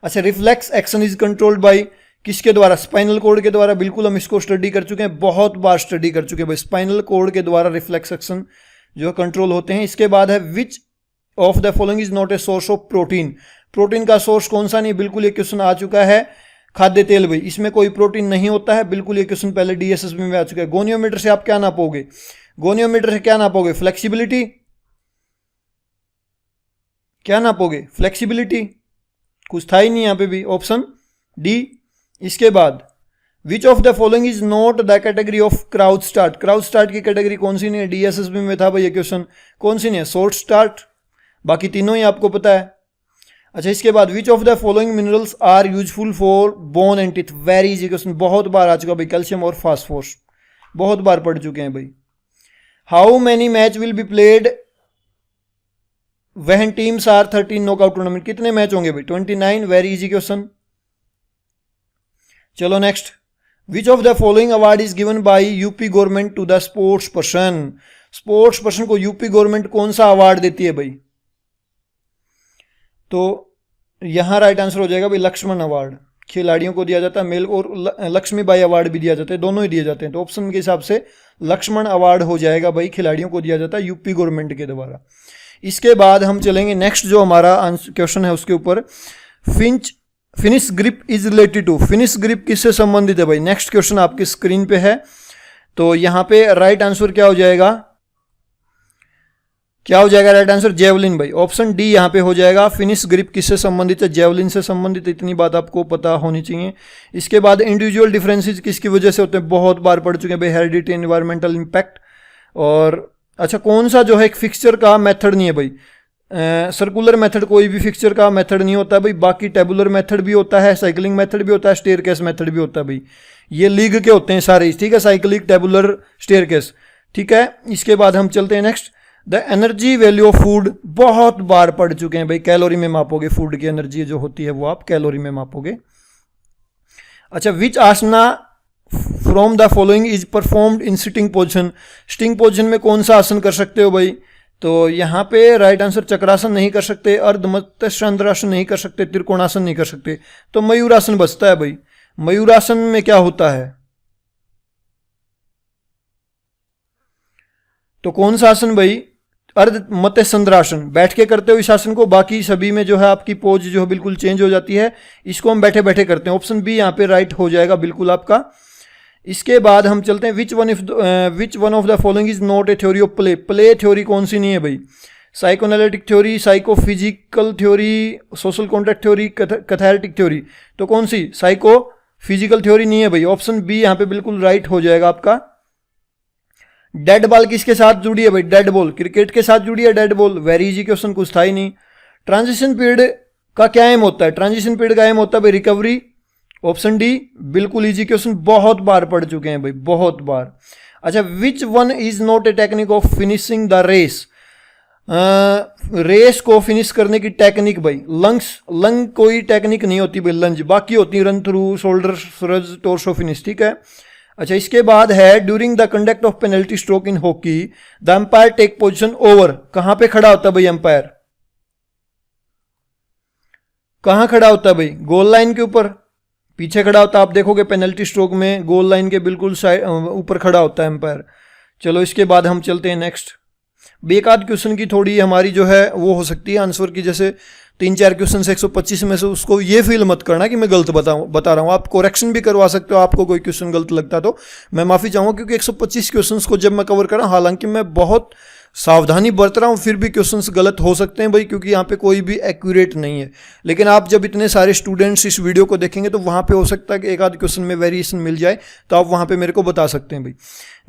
अच्छा, reflex action is controlled by, किसके द्वारा? स्पाइनल कोड के द्वारा। बिल्कुल हम इसको स्टडी कर चुके हैं, बहुत बार स्टडी कर चुके हैं भाई। स्पाइनल कोड के द्वारा रिफ्लेक्स एक्शन जो कंट्रोल होते हैं। इसके बाद है विच of the following is not a source of protein, protein का सोर्स कौन सा नहीं? बिल्कुल ये क्वेश्चन आ चुका है, खाद्य तेल भाई, इसमें कोई प्रोटीन नहीं होता है, बिल्कुल ये क्वेश्चन पहले डीएसएसबी में आ चुका है। गोनियोमीटर से आप क्या नापोगे? गोनियोमीटर से क्या नापोगे? फ्लेक्सिबिलिटी। क्या नापोगे? फ्लेक्सिबिलिटी। कुछ था ही नहीं यहां पे भी, ऑप्शन डी। इसके बाद which of the following is not the category of crouch start, crouch start की कैटेगरी कौन सी नहीं है? डीएसएसबी में था भाई ये क्वेश्चन, कौन सी नहीं है? Short start. बाकी तीनों ही आपको पता है। अच्छा, इसके बाद which of the following minerals are useful for bone and teeth, very easy question, बहुत बार आ चुका भाई। कैल्शियम और फास्फोरस बहुत बार पढ़ चुके हैं भाई। How many match will be played when teams are 13 knockout tournament, कितने मैच होंगे भाई? 29, वेरी इजी क्वेश्चन। चलो next, which of the following award is given by UP government to the sports person, sports person को UP government कौन सा award देती है भाई? तो यहां राइट आंसर हो जाएगा भाई लक्ष्मण अवार्ड, खिलाड़ियों को दिया जाता है मेल, और लक्ष्मीबाई अवार्ड भी दिया जाता है, दोनों ही दिए जाते हैं। तो ऑप्शन के हिसाब से लक्ष्मण अवार्ड हो जाएगा भाई, खिलाड़ियों को दिया जाता है यूपी गवर्नमेंट के द्वारा। इसके बाद हम चलेंगे नेक्स्ट जो हमारा क्वेश्चन है उसके ऊपर, finish grip is related to, finish grip किससे संबंधित है भाई? नेक्स्ट क्वेश्चन आपकी स्क्रीन पे है। तो यहां पे राइट आंसर क्या हो जाएगा? क्या हो जाएगा राइट आंसर? जेवलिन भाई, ऑप्शन डी यहां पे हो जाएगा। फिनिश ग्रिप किससे संबंधित है? जेवलिन से संबंधित, इतनी बात आपको पता होनी चाहिए। इसके बाद इंडिविजुअल डिफरेंसेस किसकी वजह से होते हैं? बहुत बार पढ़ चुके हैं भाई, हेरिडिटी, एनवायरमेंटल इंपैक्ट। और अच्छा, कौन सा जो है एक फिक्सचर का मेथड नहीं है भाई? सर्कुलर मेथड कोई भी फिक्सचर का मेथड नहीं होता भाई, बाकी टेबुलर मेथड भी होता है, साइकिलिंग मेथड भी होता है, स्टेयरकेस मेथड भी होता है भाई। ये लीग के होते हैं सारे, ठीक है, साइकिलिंग, टेबुलर, स्टेयरकेस, ठीक है। इसके बाद हम चलते हैं next, the energy value of food, बहुत बार पढ़ चुके हैं भाई, कैलोरी में मापोगे फूड की एनर्जी जो होती है वो आप कैलोरी में मापोगे। अच्छा, which asana from the following is performed in sitting position, sitting position में कौन सा आसन कर सकते हो भाई? तो यहाँ पे राइट आंसर चक्रासन नहीं कर सकते, अर्धमत्स्यांद्रासन नहीं कर सकते, त्रिकोणासन नहीं कर सकते, तो मयूरासन बचता है भाई। मयूरासन में क्या होता है? तो कौन सा आसन भाई? अर्धमत्स्यांद्रासन, बैठ के करते हो इस आसन को, बाकी सभी में जो है आपकी पोज जो है बिल्कुल चेंज हो जाती है, इसको हम बैठे बैठे करते हैं। ऑप्शन बी यहाँ पे राइट हो जाएगा बिल्कुल आपका। इसके बाद हम चलते हैं, which one of the following is not A theory of play, play theory कौन सी नहीं है भाई? Psychoanalytic theory, psychophysical theory, social contract theory, cathartic theory, तो कौन सी? साइकोफिजिकल थ्योरी नहीं है भाई, ऑप्शन बी यहाँ पे बिल्कुल राइट हो जाएगा आपका। डेड बॉल किसके साथ जुड़ी है भाई? डेड बॉल क्रिकेट के साथ जुड़ी है dead ball, very easy question, कुछ था ही नहीं। ट्रांजिशन पीरियड का क्या एम होता है? ट्रांजिशन पीरियड का एम होता है भाई रिकवरी, ऑप्शन डी, बिल्कुल इजी क्वेश्चन, बहुत बार पढ़ चुके हैं भाई, बहुत बार। अच्छा, which one is not a technique of finishing the race, race को फिनिश करने की टेक्निक भाई? लंग कोई टेक्निक नहीं होती भाई, लंज, बाकी होती है run through, shoulder shrug, torso finish, ठीक है। अच्छा, इसके बाद है, during the conduct of penalty stroke in hockey the umpire take position over, कहां पे खड़ा होता है भाई अंपायर? कहां खड़ा होता है भाई? गोल लाइन के ऊपर, पीछे खड़ा होता है, आप देखोगे पेनल्टी स्ट्रोक में गोल लाइन के बिल्कुल ऊपर खड़ा होता है अंपायर। चलो इसके बाद हम चलते हैं नेक्स्ट, बेकाद क्वेश्चन की थोड़ी हमारी जो है वो हो सकती है आंसर की, जैसे 3-4 क्वेश्चन से 125 में से, उसको ये फील मत करना कि मैं गलत बता रहा हूँ, आप करेक्शन भी करवा सकते हो, आपको कोई क्वेश्चन गलत लगता तो मैं माफ़ी चाहूँगा, क्योंकि 125 क्वेश्चंस को जब मैं कवर कर रहा हूँ, हालांकि मैं बहुत सावधानी बरत रहा हूँ, फिर भी क्वेश्चंस गलत हो सकते हैं भाई, क्योंकि यहाँ पे कोई भी एक्यूरेट नहीं है। लेकिन आप जब इतने सारे स्टूडेंट्स इस वीडियो को देखेंगे तो वहाँ पे हो सकता है कि एक आध क्वेश्चन में वेरिएशन मिल जाए, तो आप वहाँ पे मेरे को बता सकते हैं भाई।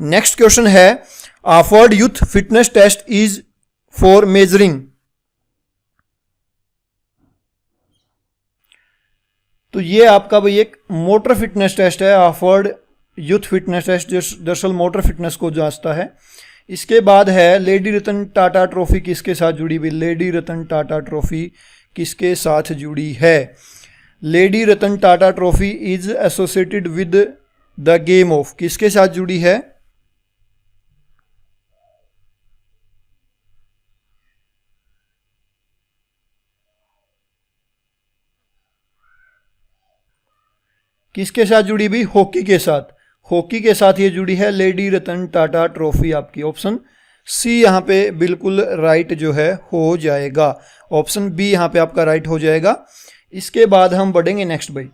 नेक्स्ट क्वेश्चन है, AAHPERD youth fitness test is for measuring, तो ये आपका भाई एक मोटर फिटनेस टेस्ट है, ऑफर्ड यूथ फिटनेस टेस्ट, दरअसल मोटर फिटनेस को जांचता है। इसके बाद है, लेडी रतन टाटा ट्रॉफी किसके साथ जुड़ी हुई? लेडी रतन टाटा ट्रॉफी किसके साथ जुड़ी है? Lady Ratan Tata trophy is associated with the game of, किसके साथ जुड़ी है? किसके साथ जुड़ी भी? हॉकी के साथ। हॉकी के साथ ये जुड़ी है लेडी रतन टाटा ट्रॉफी आपकी। ऑप्शन सी यहाँ पे बिल्कुल राइट जो है हो जाएगा। ऑप्शन बी यहाँ पे आपका राइट हो जाएगा। इसके बाद हम बढ़ेंगे नेक्स्ट भाई।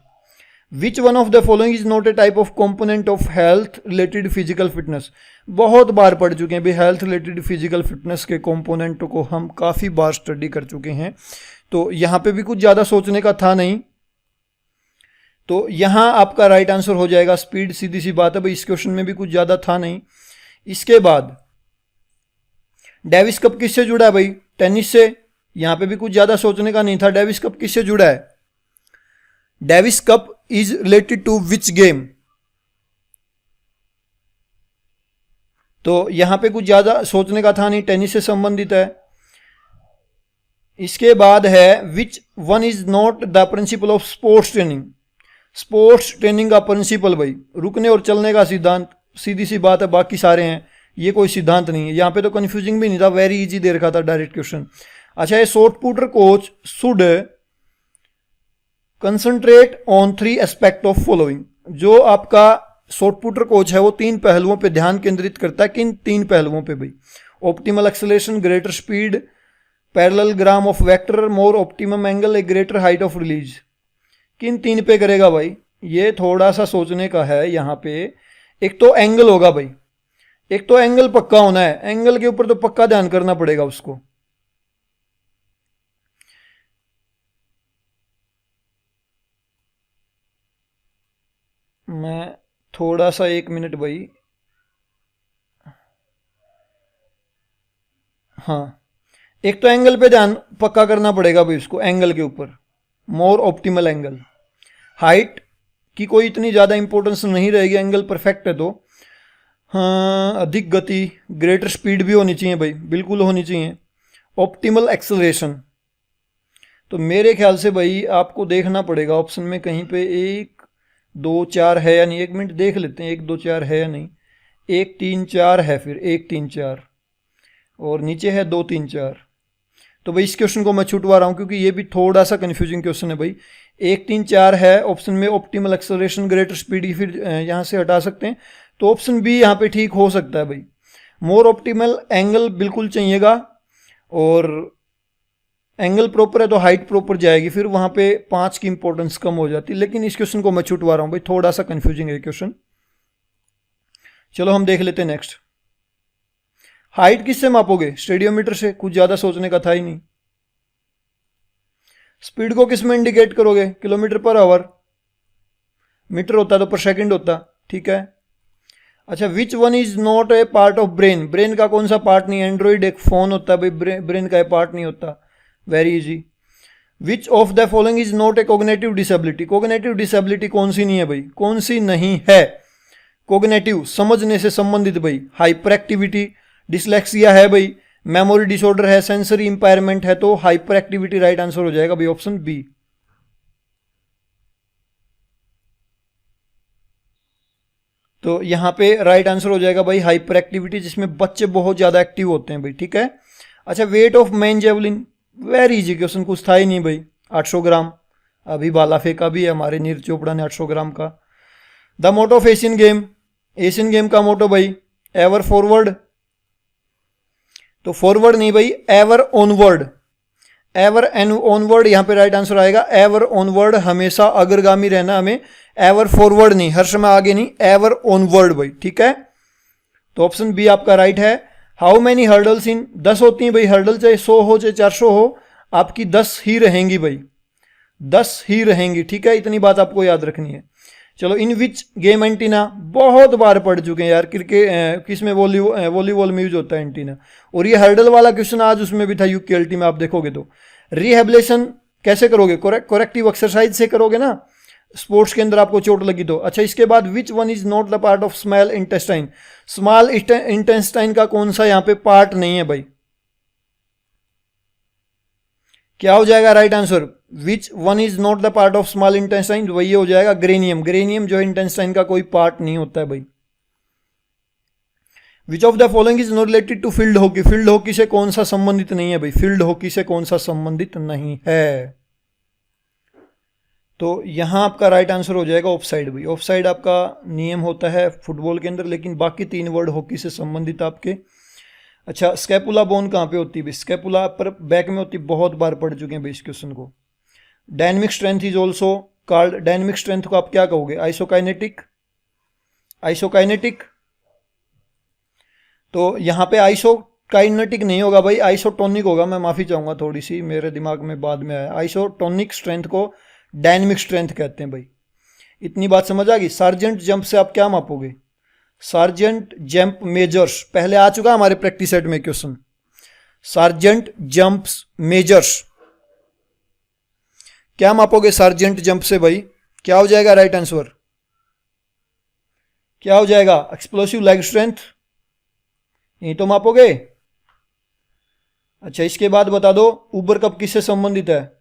Which one of the following is not A type of component of health related physical fitness. बहुत बार पढ़ चुके हैं भाई, हेल्थ रिलेटेड फिजिकल फिटनेस के कंपोनेंट को हम काफ़ी बार स्टडी कर चुके हैं, तो यहाँ पे भी कुछ ज़्यादा सोचने का था नहीं। तो यहाँ आपका राइट आंसर हो जाएगा स्पीड। सीधी सी बात है भाई, इस क्वेश्चन में भी कुछ ज़्यादा था नहीं। इसके बाद डेविस कप किससे जुड़ा है भाई? टेनिस से। यहाँ पे भी कुछ ज़्यादा सोचने का नहीं था। डेविस कप किससे जुड़ा है? Davis cup is related to which game? तो यहां पे कुछ ज्यादा सोचने का था नहीं, टेनिस से संबंधित है। इसके बाद है विच one is not the principle of sports training. Sports training का प्रिंसिपल भाई रुकने और चलने का सिद्धांत। सीधी सी बात है, बाकी सारे हैं, ये कोई सिद्धांत नहीं है। यहां पे तो कंफ्यूजिंग भी नहीं था, वेरी इजी दे रखा था डायरेक्ट क्वेश्चन। अच्छा, ये short putter coach should concentrate on 3 aspect of following. जो आपका शॉर्ट पुटर कोच है वो 3 पहलुओं पे ध्यान केंद्रित करता है। किन 3 पहलुओं पे भाई? Optimal acceleration, greater speed, parallel gram of vector, more optimum angle, A greater height of release. किन 3 पे करेगा भाई? ये थोड़ा सा सोचने का है यहाँ पे। एक तो एंगल होगा भाई, एक तो एंगल पक्का होना है। एंगल के ऊपर तो पक्का ध्यान करना पड़ेगा उसको। मैं थोड़ा सा 1 मिनट भाई। हाँ, एक तो एंगल पे ध्यान पक्का करना पड़ेगा भाई उसको, एंगल के ऊपर, मोर ऑप्टिमल एंगल। हाइट की कोई इतनी ज़्यादा इंपॉर्टेंस नहीं रहेगी, एंगल परफेक्ट है तो। हाँ, अधिक गति, ग्रेटर स्पीड भी होनी चाहिए भाई, बिल्कुल होनी चाहिए। ऑप्टिमल एक्सेलरेशन, तो मेरे ख्याल से भाई आपको देखना पड़ेगा ऑप्शन में कहीं पे 1 2 4 है या नहीं। 1 मिनट देख लेते हैं 1 2 4 है या नहीं। 1 3 4 है, फिर 1 3 4 और नीचे है 2 3 4। तो भाई इस क्वेश्चन को मैं छुटवा रहा हूँ क्योंकि ये भी थोड़ा सा कंफ्यूजिंग क्वेश्चन है भाई। 1 3 4 है ऑप्शन में, ऑप्टिमल एक्सेलरेशन, ग्रेटर स्पीड फिर यहाँ से हटा सकते हैं, तो ऑप्शन बी यहाँ पे ठीक हो सकता है भाई। मोर ऑप्टिमल एंगल बिल्कुल चाहिएगा, और एंगल प्रॉपर है तो हाइट प्रॉपर जाएगी, फिर वहाँ पे 5 की इंपॉर्टेंस कम हो जाती है। लेकिन इस क्वेश्चन को मैं छुटवा रहा हूँ भाई, थोड़ा सा कंफ्यूजिंग है क्वेश्चन। चलो हम देख लेते हैं नेक्स्ट। हाइट किससे मापोगे? स्टेडियोमीटर से, कुछ ज़्यादा सोचने का था ही नहीं। स्पीड को किस में इंडिकेट करोगे? Kilometre per hour. मीटर होता तो पर सेकंड होता, ठीक है। अच्छा, which one is not A part of brain. Brain का कौन सा पार्ट नहीं है? एंड्रॉइड एक फोन होता है भाई, ब्रेन का पार्ट नहीं होता। Very easy. Which of the following is not A cognitive disability. Cognitive disability कौन सी नहीं है भाई? कौन सी नहीं है? कोग्नेटिव, समझने से संबंधित भाई। हाइपर एक्टिविटी, डिसलेक्सिया है भाई, मेमोरी डिसऑर्डर है, सेंसरी इंपायरमेंट है, तो हाइपर एक्टिविटी राइट आंसर हो जाएगा भाई, ऑप्शन बी। तो यहां पे राइट आंसर हो जाएगा भाई हाइपर एक्टिविटी, जिसमें बच्चे बहुत ज्यादा एक्टिव होते हैं भाई, ठीक है। अच्छा, weight of man javelin, very easy question, कुछ था ही नहीं भाई। 800 ग्राम, अभी बाला फेंका भी है हमारे नीरज चोपड़ा ने 800 ग्राम का। The motto of Asian game, Asian game का मोटो भाई एवर फॉरवर्ड, तो फॉरवर्ड नहीं भाई, ever onward. Ever and onward यहाँ पे राइट आंसर आएगा। एवर ऑनवर्ड, हमेशा अग्रगामी रहना हमें, एवर फॉरवर्ड नहीं, हर समय आगे नहीं, एवर ऑनवर्ड भाई, ठीक है। तो ऑप्शन बी आपका राइट है। हाउ मैनी हर्डल्स इन, 10 होती हैं भाई हर्डल, चाहे 100 हो चाहे 400 हो, आपकी 10 ही रहेंगी भाई, 10 ही रहेंगी, ठीक है। इतनी बात आपको याद रखनी है। चलो, इन विच गेम एंटीना, बहुत बार पढ़ चुके हैं यार, क्रिकेट किस में वॉलीबॉल में यूज होता है एंटीना। और ये हर्डल वाला क्वेश्चन आज उसमें भी था यूकेएलटी में, आप देखोगे तो। रिहेबिलेशन कैसे करोगे? करेक्टिव एक्सरसाइज से करोगे ना, स्पोर्ट्स के अंदर आपको चोट लगी तो। अच्छा, इसके बाद विच one is not the part of small intestine. Small intestine का कौन सा यहाँ पे पार्ट नहीं है भाई? क्या हो जाएगा right answer? Which one is not the part of small intestine, वही हो जाएगा ग्रेनियम। ग्रेनियम जो है इंटेस्टाइन का कोई पार्ट नहीं होता है भाई। Which of the following is not related to field hockey. Field hockey से कौन सा संबंधित नहीं है भाई? फील्ड हॉकी से कौन सा संबंधित नहीं है? तो यहाँ आपका राइट आंसर हो जाएगा ऑफ साइड भाई। ऑफ साइड आपका नियम होता है फुटबॉल के अंदर, लेकिन बाकी 3 वर्ड हॉकी से संबंधित आपके। अच्छा, स्कैपुला बोन कहाँ पे होती है भाई? स्कैपुला पर बैक में होती है, बहुत बार पढ़ चुके हैं भाई इस क्वेश्चन को। Dynamic strength is also called, dynamic strength को आप क्या कहोगे? Isokinetic, isokinetic. तो यहाँ पे आइसोकाइनेटिक नहीं होगा भाई, आइसोटोनिक होगा। मैं माफी चाहूंगा, थोड़ी सी मेरे दिमाग में बाद में आया। आइसोटोनिक स्ट्रेंथ को डायनेमिक स्ट्रेंथ कहते हैं भाई। इतनी बात समझ आ गई। सार्जेंट जंप से आप क्या मापोगे? सार्जेंट जंप मेजर्स, पहले आ चुका हमारे प्रैक्टिस सेट में क्वेश्चन। सार्जेंट जंप्स मेजर्स क्या मापोगे सार्जेंट जंप से भाई? क्या हो जाएगा राइट आंसर? क्या हो जाएगा? एक्सप्लोसिव लेग स्ट्रेंथ, यही तो मापोगे। अच्छा, इसके बाद बता दो उबर कप किससे संबंधित है?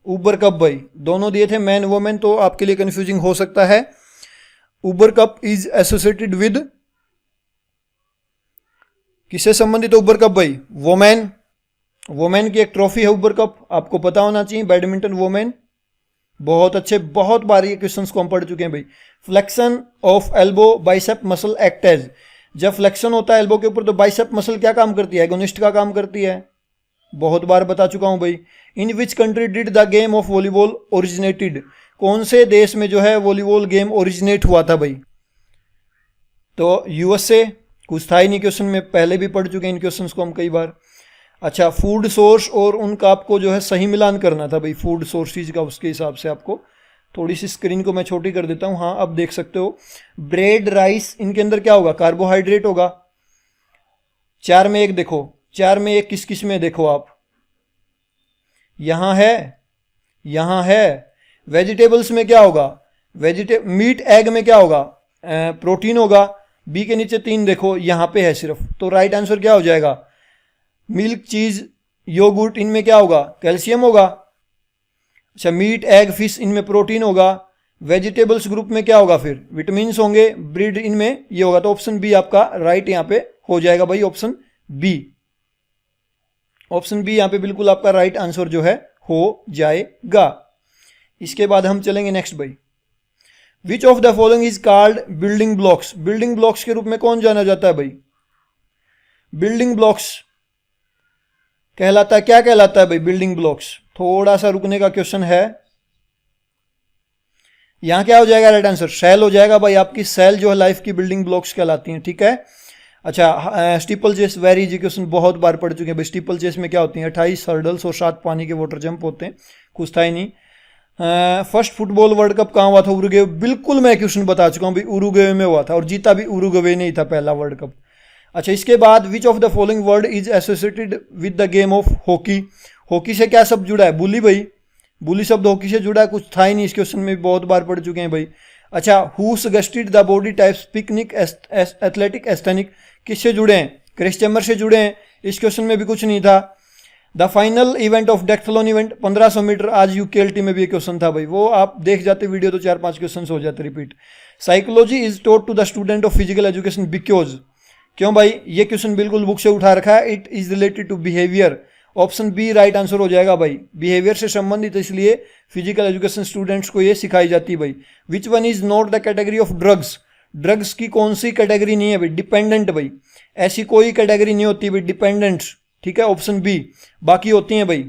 उबर कप भाई दोनों दिए थे, मैन वोमेन, तो आपके लिए कंफ्यूजिंग हो सकता है। उबर कप इज एसोसिएटेड विद, किससे संबंधित है उबर कप भाई? वोमेन। वोमेन की एक ट्रॉफी है उबर कप, आपको पता होना चाहिए, बैडमिंटन वोमेन। बहुत अच्छे, बहुत बार ये क्वेश्चंस को हम पढ़ चुके हैं भाई। Flexion of elbow bicep muscle act as, जब फ्लेक्शन होता है एल्बो के ऊपर तो बाइसेप मसल क्या काम करती है? एगोनिस्ट का काम करती है, बहुत बार बता चुका हूं भाई। In which country did the game of volleyball originated, कौन से देश में जो है वॉलीबॉल गेम ओरिजिनेट हुआ था भाई? तो यूएसए। कुछ था ही नहीं क्वेश्चन में, पहले भी पढ़ चुके हैं इन क्वेश्चंस को हम कई बार। अच्छा, फूड सोर्स और उनका आपको जो है सही मिलान करना था भाई, फूड सोर्सेज का, उसके हिसाब से आपको। थोड़ी सी स्क्रीन को मैं छोटी कर देता हूं, हाँ अब देख सकते हो। ब्रेड, राइस, इनके अंदर क्या होगा? कार्बोहाइड्रेट होगा। 4 में 1 देखो, 4 में 1 किस किस में देखो आप? यहां है, यहां है। वेजिटेबल्स में क्या होगा? मीट, एग में क्या होगा? प्रोटीन होगा। बी के नीचे 3 देखो, यहां पे है सिर्फ, तो राइट आंसर क्या हो जाएगा? मिल्क, चीज, योगुर्ट, इनमें क्या होगा? कैल्शियम होगा। अच्छा, मीट, एग, फिश, इनमें प्रोटीन होगा। वेजिटेबल्स ग्रुप में क्या होगा? फिर विटामिन्स होंगे। ब्रीड, इनमें ये होगा। तो ऑप्शन बी आपका राइट यहां पे हो जाएगा भाई, ऑप्शन बी। ऑप्शन बी यहां पे बिल्कुल आपका राइट आंसर जो है हो जाएगा। इसके बाद हम चलेंगे नेक्स्ट भाई। Which of the following is called building blocks, building blocks के रूप में कौन जाना जाता है भाई? बिल्डिंग ब्लॉक्स कहलाता है, क्या कहलाता है भाई बिल्डिंग ब्लॉक्स? थोड़ा सा रुकने का क्वेश्चन है। यहां क्या हो जाएगा राइट आंसर? सेल हो जाएगा भाई। आपकी सेल जो है लाइफ की बिल्डिंग ब्लॉक्स कहलाती हैं, ठीक है। अच्छा, steeplechase, very easy question, बहुत बार पढ़ चुके हैं भाई। स्टीपल चेस में क्या होती है? 28 हर्डल्स और 7 पानी के वाटर जंप होते हैं, कुछ था ही नहीं। फर्स्ट फुटबॉल वर्ल्ड कप कहाँ हुआ था? उरुग्वे। बिल्कुल मैं क्वेश्चन बता चुका हूँ भाई, उरुग्वे में हुआ था, और जीता भी उरुग्वे ने ही था पहला वर्ल्ड कप। अच्छा, इसके बाद which of the following word is associated with the game of hockey, hockey से क्या शब्द जुड़ा है? बुली भाई, बुली शब्द हॉकी से जुड़ा है, कुछ था ही नहीं इस क्वेश्चन में, बहुत बार पढ़ चुके हैं भाई। अच्छा, who suggested the body types picnic, athletic, asthenic, किससे जुड़े हैं? क्रिस चैम्बर से जुड़े हैं। इस क्वेश्चन में भी कुछ नहीं था। The final event of decathlon event 1500 metre, आज यूकेएलटी में भी क्वेश्चन था भाई, वो आप देख जाते वीडियो तो 4-5 क्वेश्चन हो जाते repeat. Psychology is taught to the student of physical education because, क्यों भाई? ये क्वेश्चन बिल्कुल बुक से उठा रखा है। It is related to behaviour, option B right answer हो जाएगा भाई। बिहेवियर से संबंधित, इसलिए फिजिकल एजुकेशन स्टूडेंट्स को ये सिखाई जाती है भाई। विच one is not the category of drugs, drugs की कौन सी कैटेगरी नहीं है भाई? डिपेंडेंट भाई, ऐसी कोई कैटेगरी नहीं होती भाई डिपेंडेंट्स, ठीक है, ऑप्शन बी। बाकी होती हैं भाई।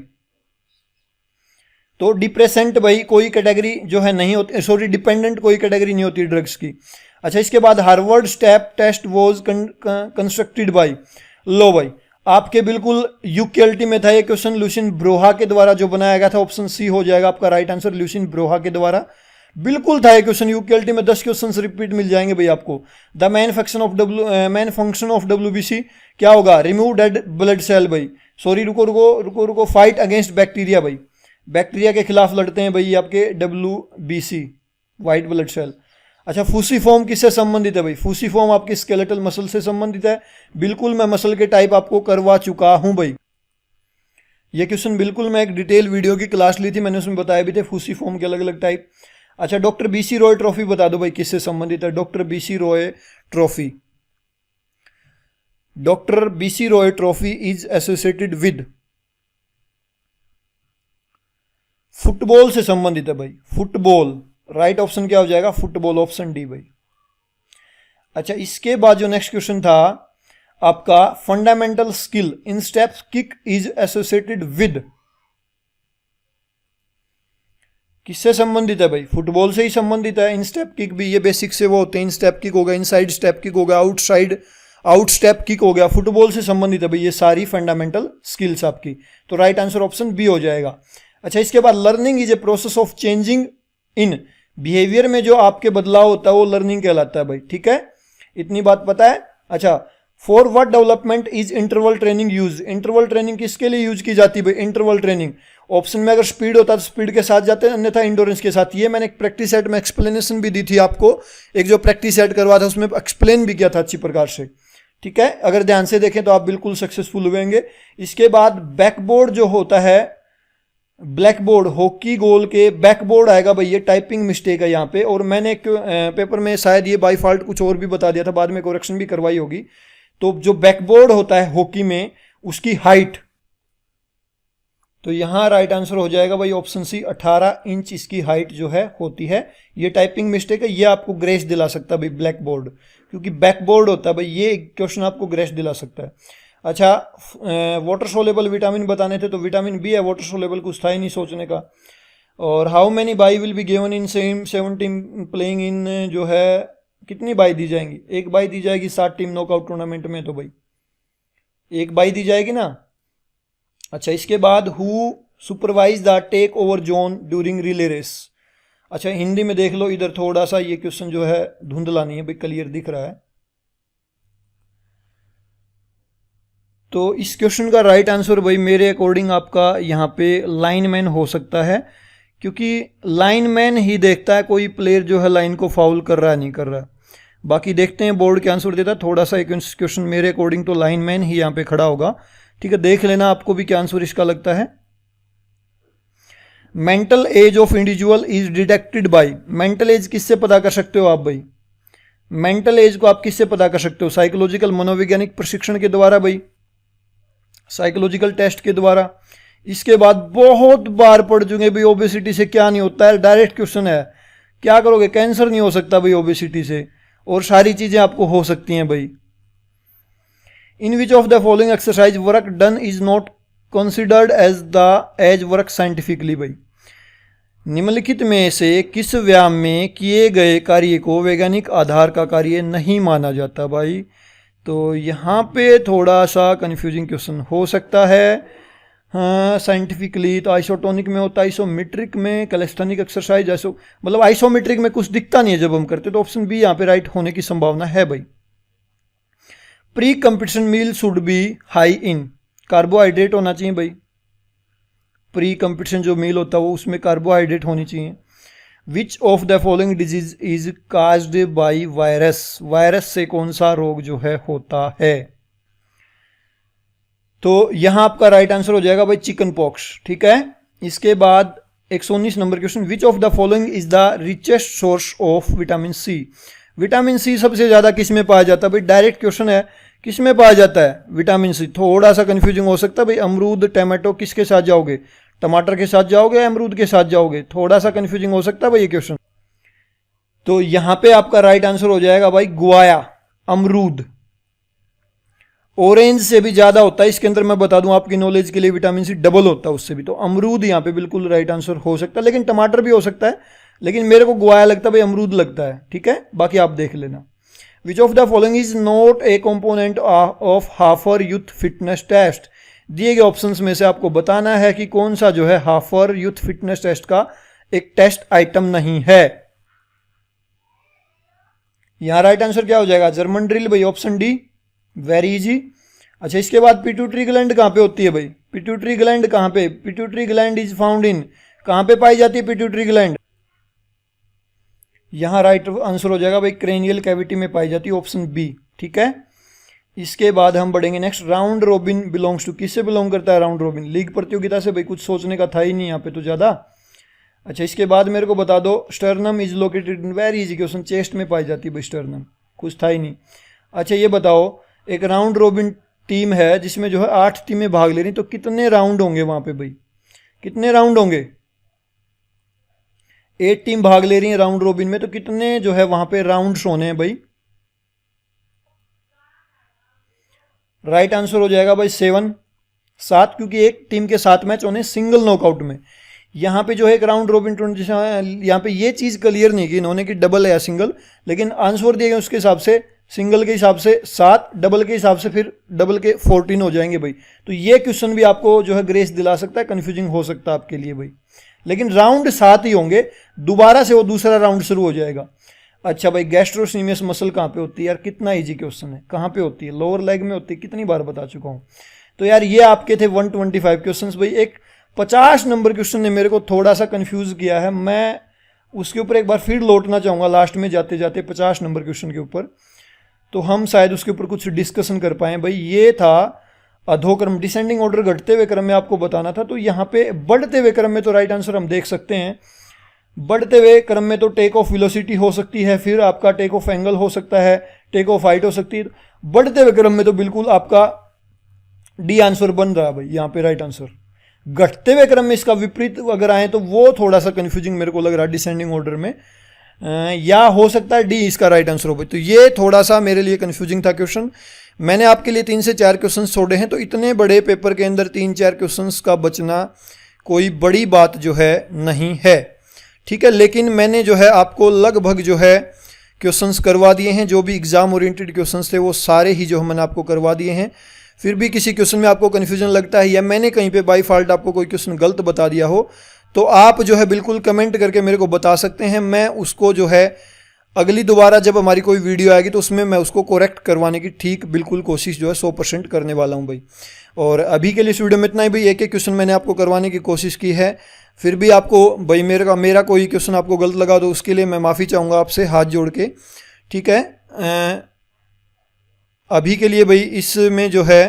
तो डिप्रेसेंट भाई कोई कैटेगरी जो है नहीं होती, सॉरी डिपेंडेंट कोई कैटेगरी नहीं होती ड्रग्स की। अच्छा, इसके बाद Harvard step test was constructed by, लो भाई आपके बिल्कुल यूकेएलटी में था ये क्वेश्चन, ल्यूसिन ब्रोहा के द्वारा जो बनाया गया था, ऑप्शन सी हो जाएगा आपका राइट आंसर, ल्यूसिन ब्रोहा के द्वारा बिल्कुल था ये क्वेश्चन। यूकेएलटी में 10 क्वेश्चन रिपीट मिल जाएंगे भाई आपको। The main function of WBC क्या होगा? रिमूव डेड ब्लड सेल भाई, सॉरी रुको, फाइट अगेंस्ट बैक्टीरिया भाई, बैक्टीरिया के खिलाफ लड़ते हैं भाई आपके WBC, वाइट ब्लड सेल। अच्छा, फूसीफॉर्म किससे संबंधित है भाई? फूसीफॉर्म आपकी स्केलेटल मसल से संबंधित है, बिल्कुल मैं मसल के टाइप आपको करवा चुका हूं भाई। ये क्वेश्चन बिल्कुल मैं एक डिटेल वीडियो की क्लास ली थी, मैंने उसमें बताया भी थे फूसीफॉर्म के अलग अलग टाइप। अच्छा, डॉक्टर BC रॉय ट्रॉफी बता दो भाई किससे संबंधित है? Doctor BC Roy trophy, doctor BC Roy trophy is associated with football से संबंधित है भाई, फुटबॉल। राइट ऑप्शन क्या हो जाएगा? फुटबॉल, ऑप्शन डी भाई। अच्छा, इसके बाद जो नेक्स्ट क्वेश्चन था आपका, fundamental skill in step kick is associated with, किससे संबंधित है भाई? फुटबॉल से ही संबंधित है। इन स्टेप किक भी ये बेसिक से वो होते हैं, इन स्टेप किक हो गया, इनसाइड स्टेप किक हो गया, आउट स्टेप किक हो गया, फुटबॉल से संबंधित है भाई ये सारी फंडामेंटल स्किल्स आपकी। तो राइट आंसर ऑप्शन बी हो जाएगा। अच्छा, इसके बाद learning is a process of changing in, behaviour में जो आपके बदलाव होता है वो लर्निंग कहलाता है भाई। ठीक है, इतनी बात पता है। अच्छा, for what development is interval training use, interval training किसके लिए यूज की जाती है भाई? इंटरवल ट्रेनिंग ऑप्शन में अगर स्पीड होता तो स्पीड के साथ जाते हैं, अन्यथा इंडोरेंस के साथ। ये मैंने एक प्रैक्टिस सेट में एक्सप्लेनेशन भी दी थी आपको, एक जो प्रैक्टिस सेट करवा था उसमें एक्सप्लेन भी किया था अच्छी प्रकार से। ठीक है, अगर ध्यान से देखें तो आप बिल्कुल सक्सेसफुल हुएंगे। इसके बाद बैकबोर्ड जो होता है, ब्लैक बोर्ड, हॉकी गोल के बैकबोर्ड आएगा भाई, ये टाइपिंग मिस्टेक है यहाँ पे, और मैंने एक पेपर में शायद ये बाई फॉल्ट कुछ और भी बता दिया था, बाद में करेक्शन भी करवाई होगी। तो जो बैकबोर्ड होता है हॉकी में, उसकी हाइट, तो यहां राइट आंसर हो जाएगा भाई ऑप्शन सी, 18 इंच इसकी हाइट जो है होती है। ये टाइपिंग मिस्टेक है, ये आपको ग्रेस दिला सकता है भाई ब्लैक बोर्ड, क्योंकि बैकबोर्ड होता है भाई, ये क्वेश्चन आपको ग्रेस दिला सकता है। अच्छा, वाटर सोलेबल विटामिन बताने थे, तो विटामिन बी है, वाटर सोलेबल कुछ था ही नहीं सोचने का। और how many by will be given in same 7 team playing in, जो है कितनी बाई दी जाएंगी? एक बाई दी जाएगी 7 टीम नॉकआउट टूर्नामेंट में, तो भाई एक बाई दी जाएगी ना। अच्छा, इसके बाद who supervise the take over zone during relay race. अच्छा, हिंदी में देख लो, इधर थोड़ा सा ये क्वेश्चन जो है धुंधला नहीं है भाई, क्लियर दिख रहा है। तो इस क्वेश्चन का राइट आंसर भाई मेरे अकॉर्डिंग आपका यहाँ पे लाइनमैन हो सकता है, क्योंकि लाइनमैन ही देखता है कोई प्लेयर जो है लाइन को फाउल कर रहा है नहीं कर रहा है। बाकी देखते हैं बोर्ड क्या आंसर देता है। थोड़ा सा एक क्वेश्चन मेरे अकॉर्डिंग तो लाइनमैन ही यहाँ पे खड़ा होगा। ठीक है, देख लेना आपको भी क्या आंसर इसका लगता है। Mental as of individual is detected by, mental as किससे पता कर सकते हो आप भाई? मेंटल एज को आप किससे पता कर सकते हो? साइकोलॉजिकल, मनोवैज्ञानिक प्रशिक्षण के द्वारा भाई, साइकोलॉजिकल टेस्ट के द्वारा। इसके बाद बहुत बार पढ़ चुके भाई, ओबेसिटी से क्या नहीं होता है, डायरेक्ट क्वेश्चन है, क्या करोगे? कैंसर नहीं हो सकता भाई ओबेसिटी से, और सारी चीजें आपको हो सकती हैं भाई। In which of the following exercise work done is not considered as work scientifically भाई, निम्नलिखित में से किस व्यायाम में किए गए कार्य को वैज्ञानिक आधार का कार्य नहीं माना जाता भाई? तो यहाँ पे थोड़ा सा कंफ्यूजिंग क्वेश्चन हो सकता है। हाँ, साइंटिफिकली तो आइसोटोनिक में होता है, आइसोमेट्रिक में, कैलिस्थेनिक एक्सरसाइज, मतलब आइसोमेट्रिक में कुछ दिखता नहीं है जब हम करते, तो ऑप्शन बी यहाँ पे राइट होने की संभावना है भाई। Pre competition meal should be high in, carbohydrate होना चाहिए भाई। प्री कंपटीशन जो मील होता है वो उसमें कार्बोहाइड्रेट होनी चाहिए। विच of the following disease is caused by virus, virus से कौन सा रोग जो है होता है? तो यहां आपका राइट आंसर हो जाएगा भाई चिकन पॉक्स। ठीक है, इसके बाद 119 number question, which of the following is the richest source of vitamin C, vitamin C सबसे ज्यादा किस में पाया जाता है भाई? डायरेक्ट क्वेश्चन है, किस में पाया जाता है विटामिन सी? थोड़ा सा कंफ्यूजिंग हो सकता है भाई, अमरूद, टमाटो, किसके साथ जाओगे? टमाटर के साथ जाओगे या अमरूद के साथ जाओगे? थोड़ा सा कंफ्यूजिंग हो सकता है भाई ये क्वेश्चन। तो यहां पे आपका राइट आंसर हो जाएगा भाई गुआया, अमरूद। ऑरेंज से भी ज्यादा होता है इसके अंदर, मैं बता दूं आपकी नॉलेज के लिए, विटामिन सी डबल होता है उससे भी, तो अमरूद यहाँ पे बिल्कुल राइट आंसर हो सकता है, लेकिन टमाटर भी हो सकता है, लेकिन मेरे को गुआया लगता है भाई, अमरूद लगता है। ठीक है, बाकी आप देख लेना। Which of the following is not a component of AAHPER youth fitness test, दिए गए ऑप्शंस में से आपको बताना है कि कौन सा जो है हाफर यूथ फिटनेस टेस्ट का एक टेस्ट आइटम नहीं है। यहां राइट आंसर क्या हो जाएगा? जर्मन ड्रिल भाई, ऑप्शन डी, वेरी इजी। अच्छा, इसके बाद पिट्यूटरी ग्लैंड कहां पे होती है भाई? पिट्यूटरी ग्लैंड कहां पे? Pituitary gland is found in, कहां पे पाई जाती है पिट्यूटरी ग्लैंड? यहां राइट आंसर हो जाएगा भाई क्रेनियल कैविटी में पाई जाती है, ऑप्शन बी। ठीक है, इसके बाद हम बढ़ेंगे next, round robin belongs to, किससे बिलोंग करता है राउंड रोबिन? लीग प्रतियोगिता से भाई, कुछ सोचने का था ही नहीं यहाँ पे तो ज्यादा। अच्छा, इसके बाद मेरे को बता दो, sternum is located in, very easy question, chest में पाई जाती है भाई स्टर्नम, कुछ था ही नहीं। अच्छा, ये बताओ, एक राउंड रोबिन टीम है जिसमें जो है 8 टीमें भाग ले रही, तो कितने राउंड होंगे वहां पे भाई? कितने राउंड होंगे? 8 टीम भाग ले रही है राउंड रोबिन में, तो कितने जो है वहां पे राउंड्स होने हैं भाई? राइट आंसर हो जाएगा भाई 7, क्योंकि एक टीम के 7 मैच होने सिंगल नॉकआउट में। यहाँ पे जो है एक राउंड रोबिन टूर्नामेंट, यहाँ पे ये चीज़ क्लियर नहीं की इन्होंने कि डबल है या सिंगल, लेकिन आंसर दिए गए उसके हिसाब से सिंगल के हिसाब से 7, डबल के हिसाब से फिर डबल के 14 हो जाएंगे भाई। तो ये क्वेश्चन भी आपको जो है ग्रेस दिला सकता है, कन्फ्यूजिंग हो सकता है आपके लिए भाई, लेकिन राउंड 7 ही होंगे, दोबारा से वो दूसरा राउंड शुरू हो जाएगा। अच्छा भाई, गैस्ट्रोसीमियस मसल कहाँ पे होती है यार? कितना इजी क्वेश्चन है, कहाँ पे होती है? लोअर लेग में होती है, कितनी बार बता चुका हूँ। तो यार ये आपके थे 125 क्वेश्चंस भाई। एक 50 नंबर क्वेश्चन ने मेरे को थोड़ा सा कंफ्यूज किया है, मैं उसके ऊपर एक बार फिर लौटना चाहूँगा लास्ट में जाते जाते 50 नंबर क्वेश्चन के ऊपर, तो हम शायद उसके ऊपर कुछ डिस्कशन कर पाएँ भाई। ये था अधोक्रम, डिसेंडिंग ऑर्डर, घटते हुए क्रम में आपको बताना था। तो यहाँ पे बढ़ते हुए क्रम में तो राइट आंसर हम देख सकते हैं, बढ़ते हुए क्रम में तो टेक ऑफ वेलोसिटी हो सकती है, फिर आपका टेक ऑफ एंगल हो सकता है, टेक ऑफ हाइट हो सकती है। बढ़ते हुए क्रम में तो बिल्कुल आपका डी आंसर बन रहा है भाई यहाँ पे राइट आंसर। घटते हुए क्रम में इसका विपरीत अगर आए तो वो थोड़ा सा कंफ्यूजिंग मेरे को लग रहा है डिसेंडिंग ऑर्डर में, या हो सकता है डी इसका राइट आंसर हो भाई। तो ये थोड़ा सा मेरे लिए कंफ्यूजिंग था क्वेश्चन। मैंने आपके लिए 3 से 4 क्वेश्चन छोड़े हैं, तो इतने बड़े पेपर के अंदर 3-4 क्वेश्चन का बचना कोई बड़ी बात जो है नहीं है, ठीक है। लेकिन मैंने जो है आपको लगभग जो है क्वेश्चंस करवा दिए हैं, जो भी एग्जाम ओरिएंटेड क्वेश्चंस थे वो सारे ही जो मैंने आपको करवा दिए हैं। फिर भी किसी क्वेश्चन में आपको कन्फ्यूजन लगता है या मैंने कहीं पे बाई फॉल्ट आपको कोई क्वेश्चन गलत बता दिया हो, तो आप जो है बिल्कुल कमेंट करके मेरे को बता सकते हैं। मैं उसको जो है अगली दोबारा जब हमारी कोई वीडियो आएगी तो उसमें मैं उसको करेक्ट करवाने की ठीक बिल्कुल कोशिश जो है 100% करने वाला हूँ भाई। और अभी के लिए इस वीडियो में इतना ही भाई। एक एक क्वेश्चन मैंने आपको करवाने की कोशिश की है, फिर भी आपको भाई मेरा कोई क्वेश्चन आपको गलत लगा तो उसके लिए मैं माफ़ी चाहूँगा आपसे हाथ जोड़ के, ठीक है। अभी के लिए भाई इसमें जो है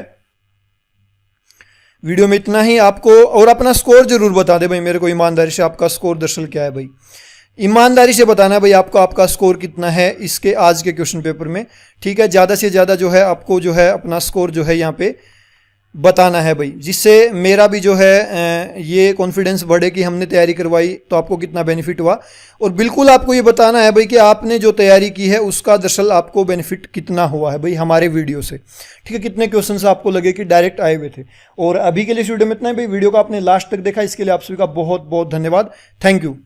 वीडियो में इतना ही। आपको और अपना स्कोर जरूर बता दे भाई मेरे को ईमानदारी से, आपका स्कोर दरअसल क्या है भाई, ईमानदारी से बताना है भाई आपको आपका स्कोर कितना है इसके आज के क्वेश्चन पेपर में, ठीक है। ज़्यादा से ज़्यादा जो है आपको जो है अपना स्कोर जो है यहाँ पे बताना है भाई, जिससे मेरा भी जो है ये कॉन्फिडेंस बढ़े कि हमने तैयारी करवाई तो आपको कितना बेनिफिट हुआ। और बिल्कुल आपको ये बताना है भाई कि आपने जो तैयारी की है उसका दरअसल आपको बेनिफिट कितना हुआ है भाई हमारे वीडियो से, ठीक है। कितने क्वेश्चंस आपको लगे कि डायरेक्ट आए हुए थे। और अभी के लिए इस वीडियो में इतना ही भाई। वीडियो को आपने लास्ट तक देखा इसके लिए आप सभी का बहुत बहुत धन्यवाद, थैंक यू।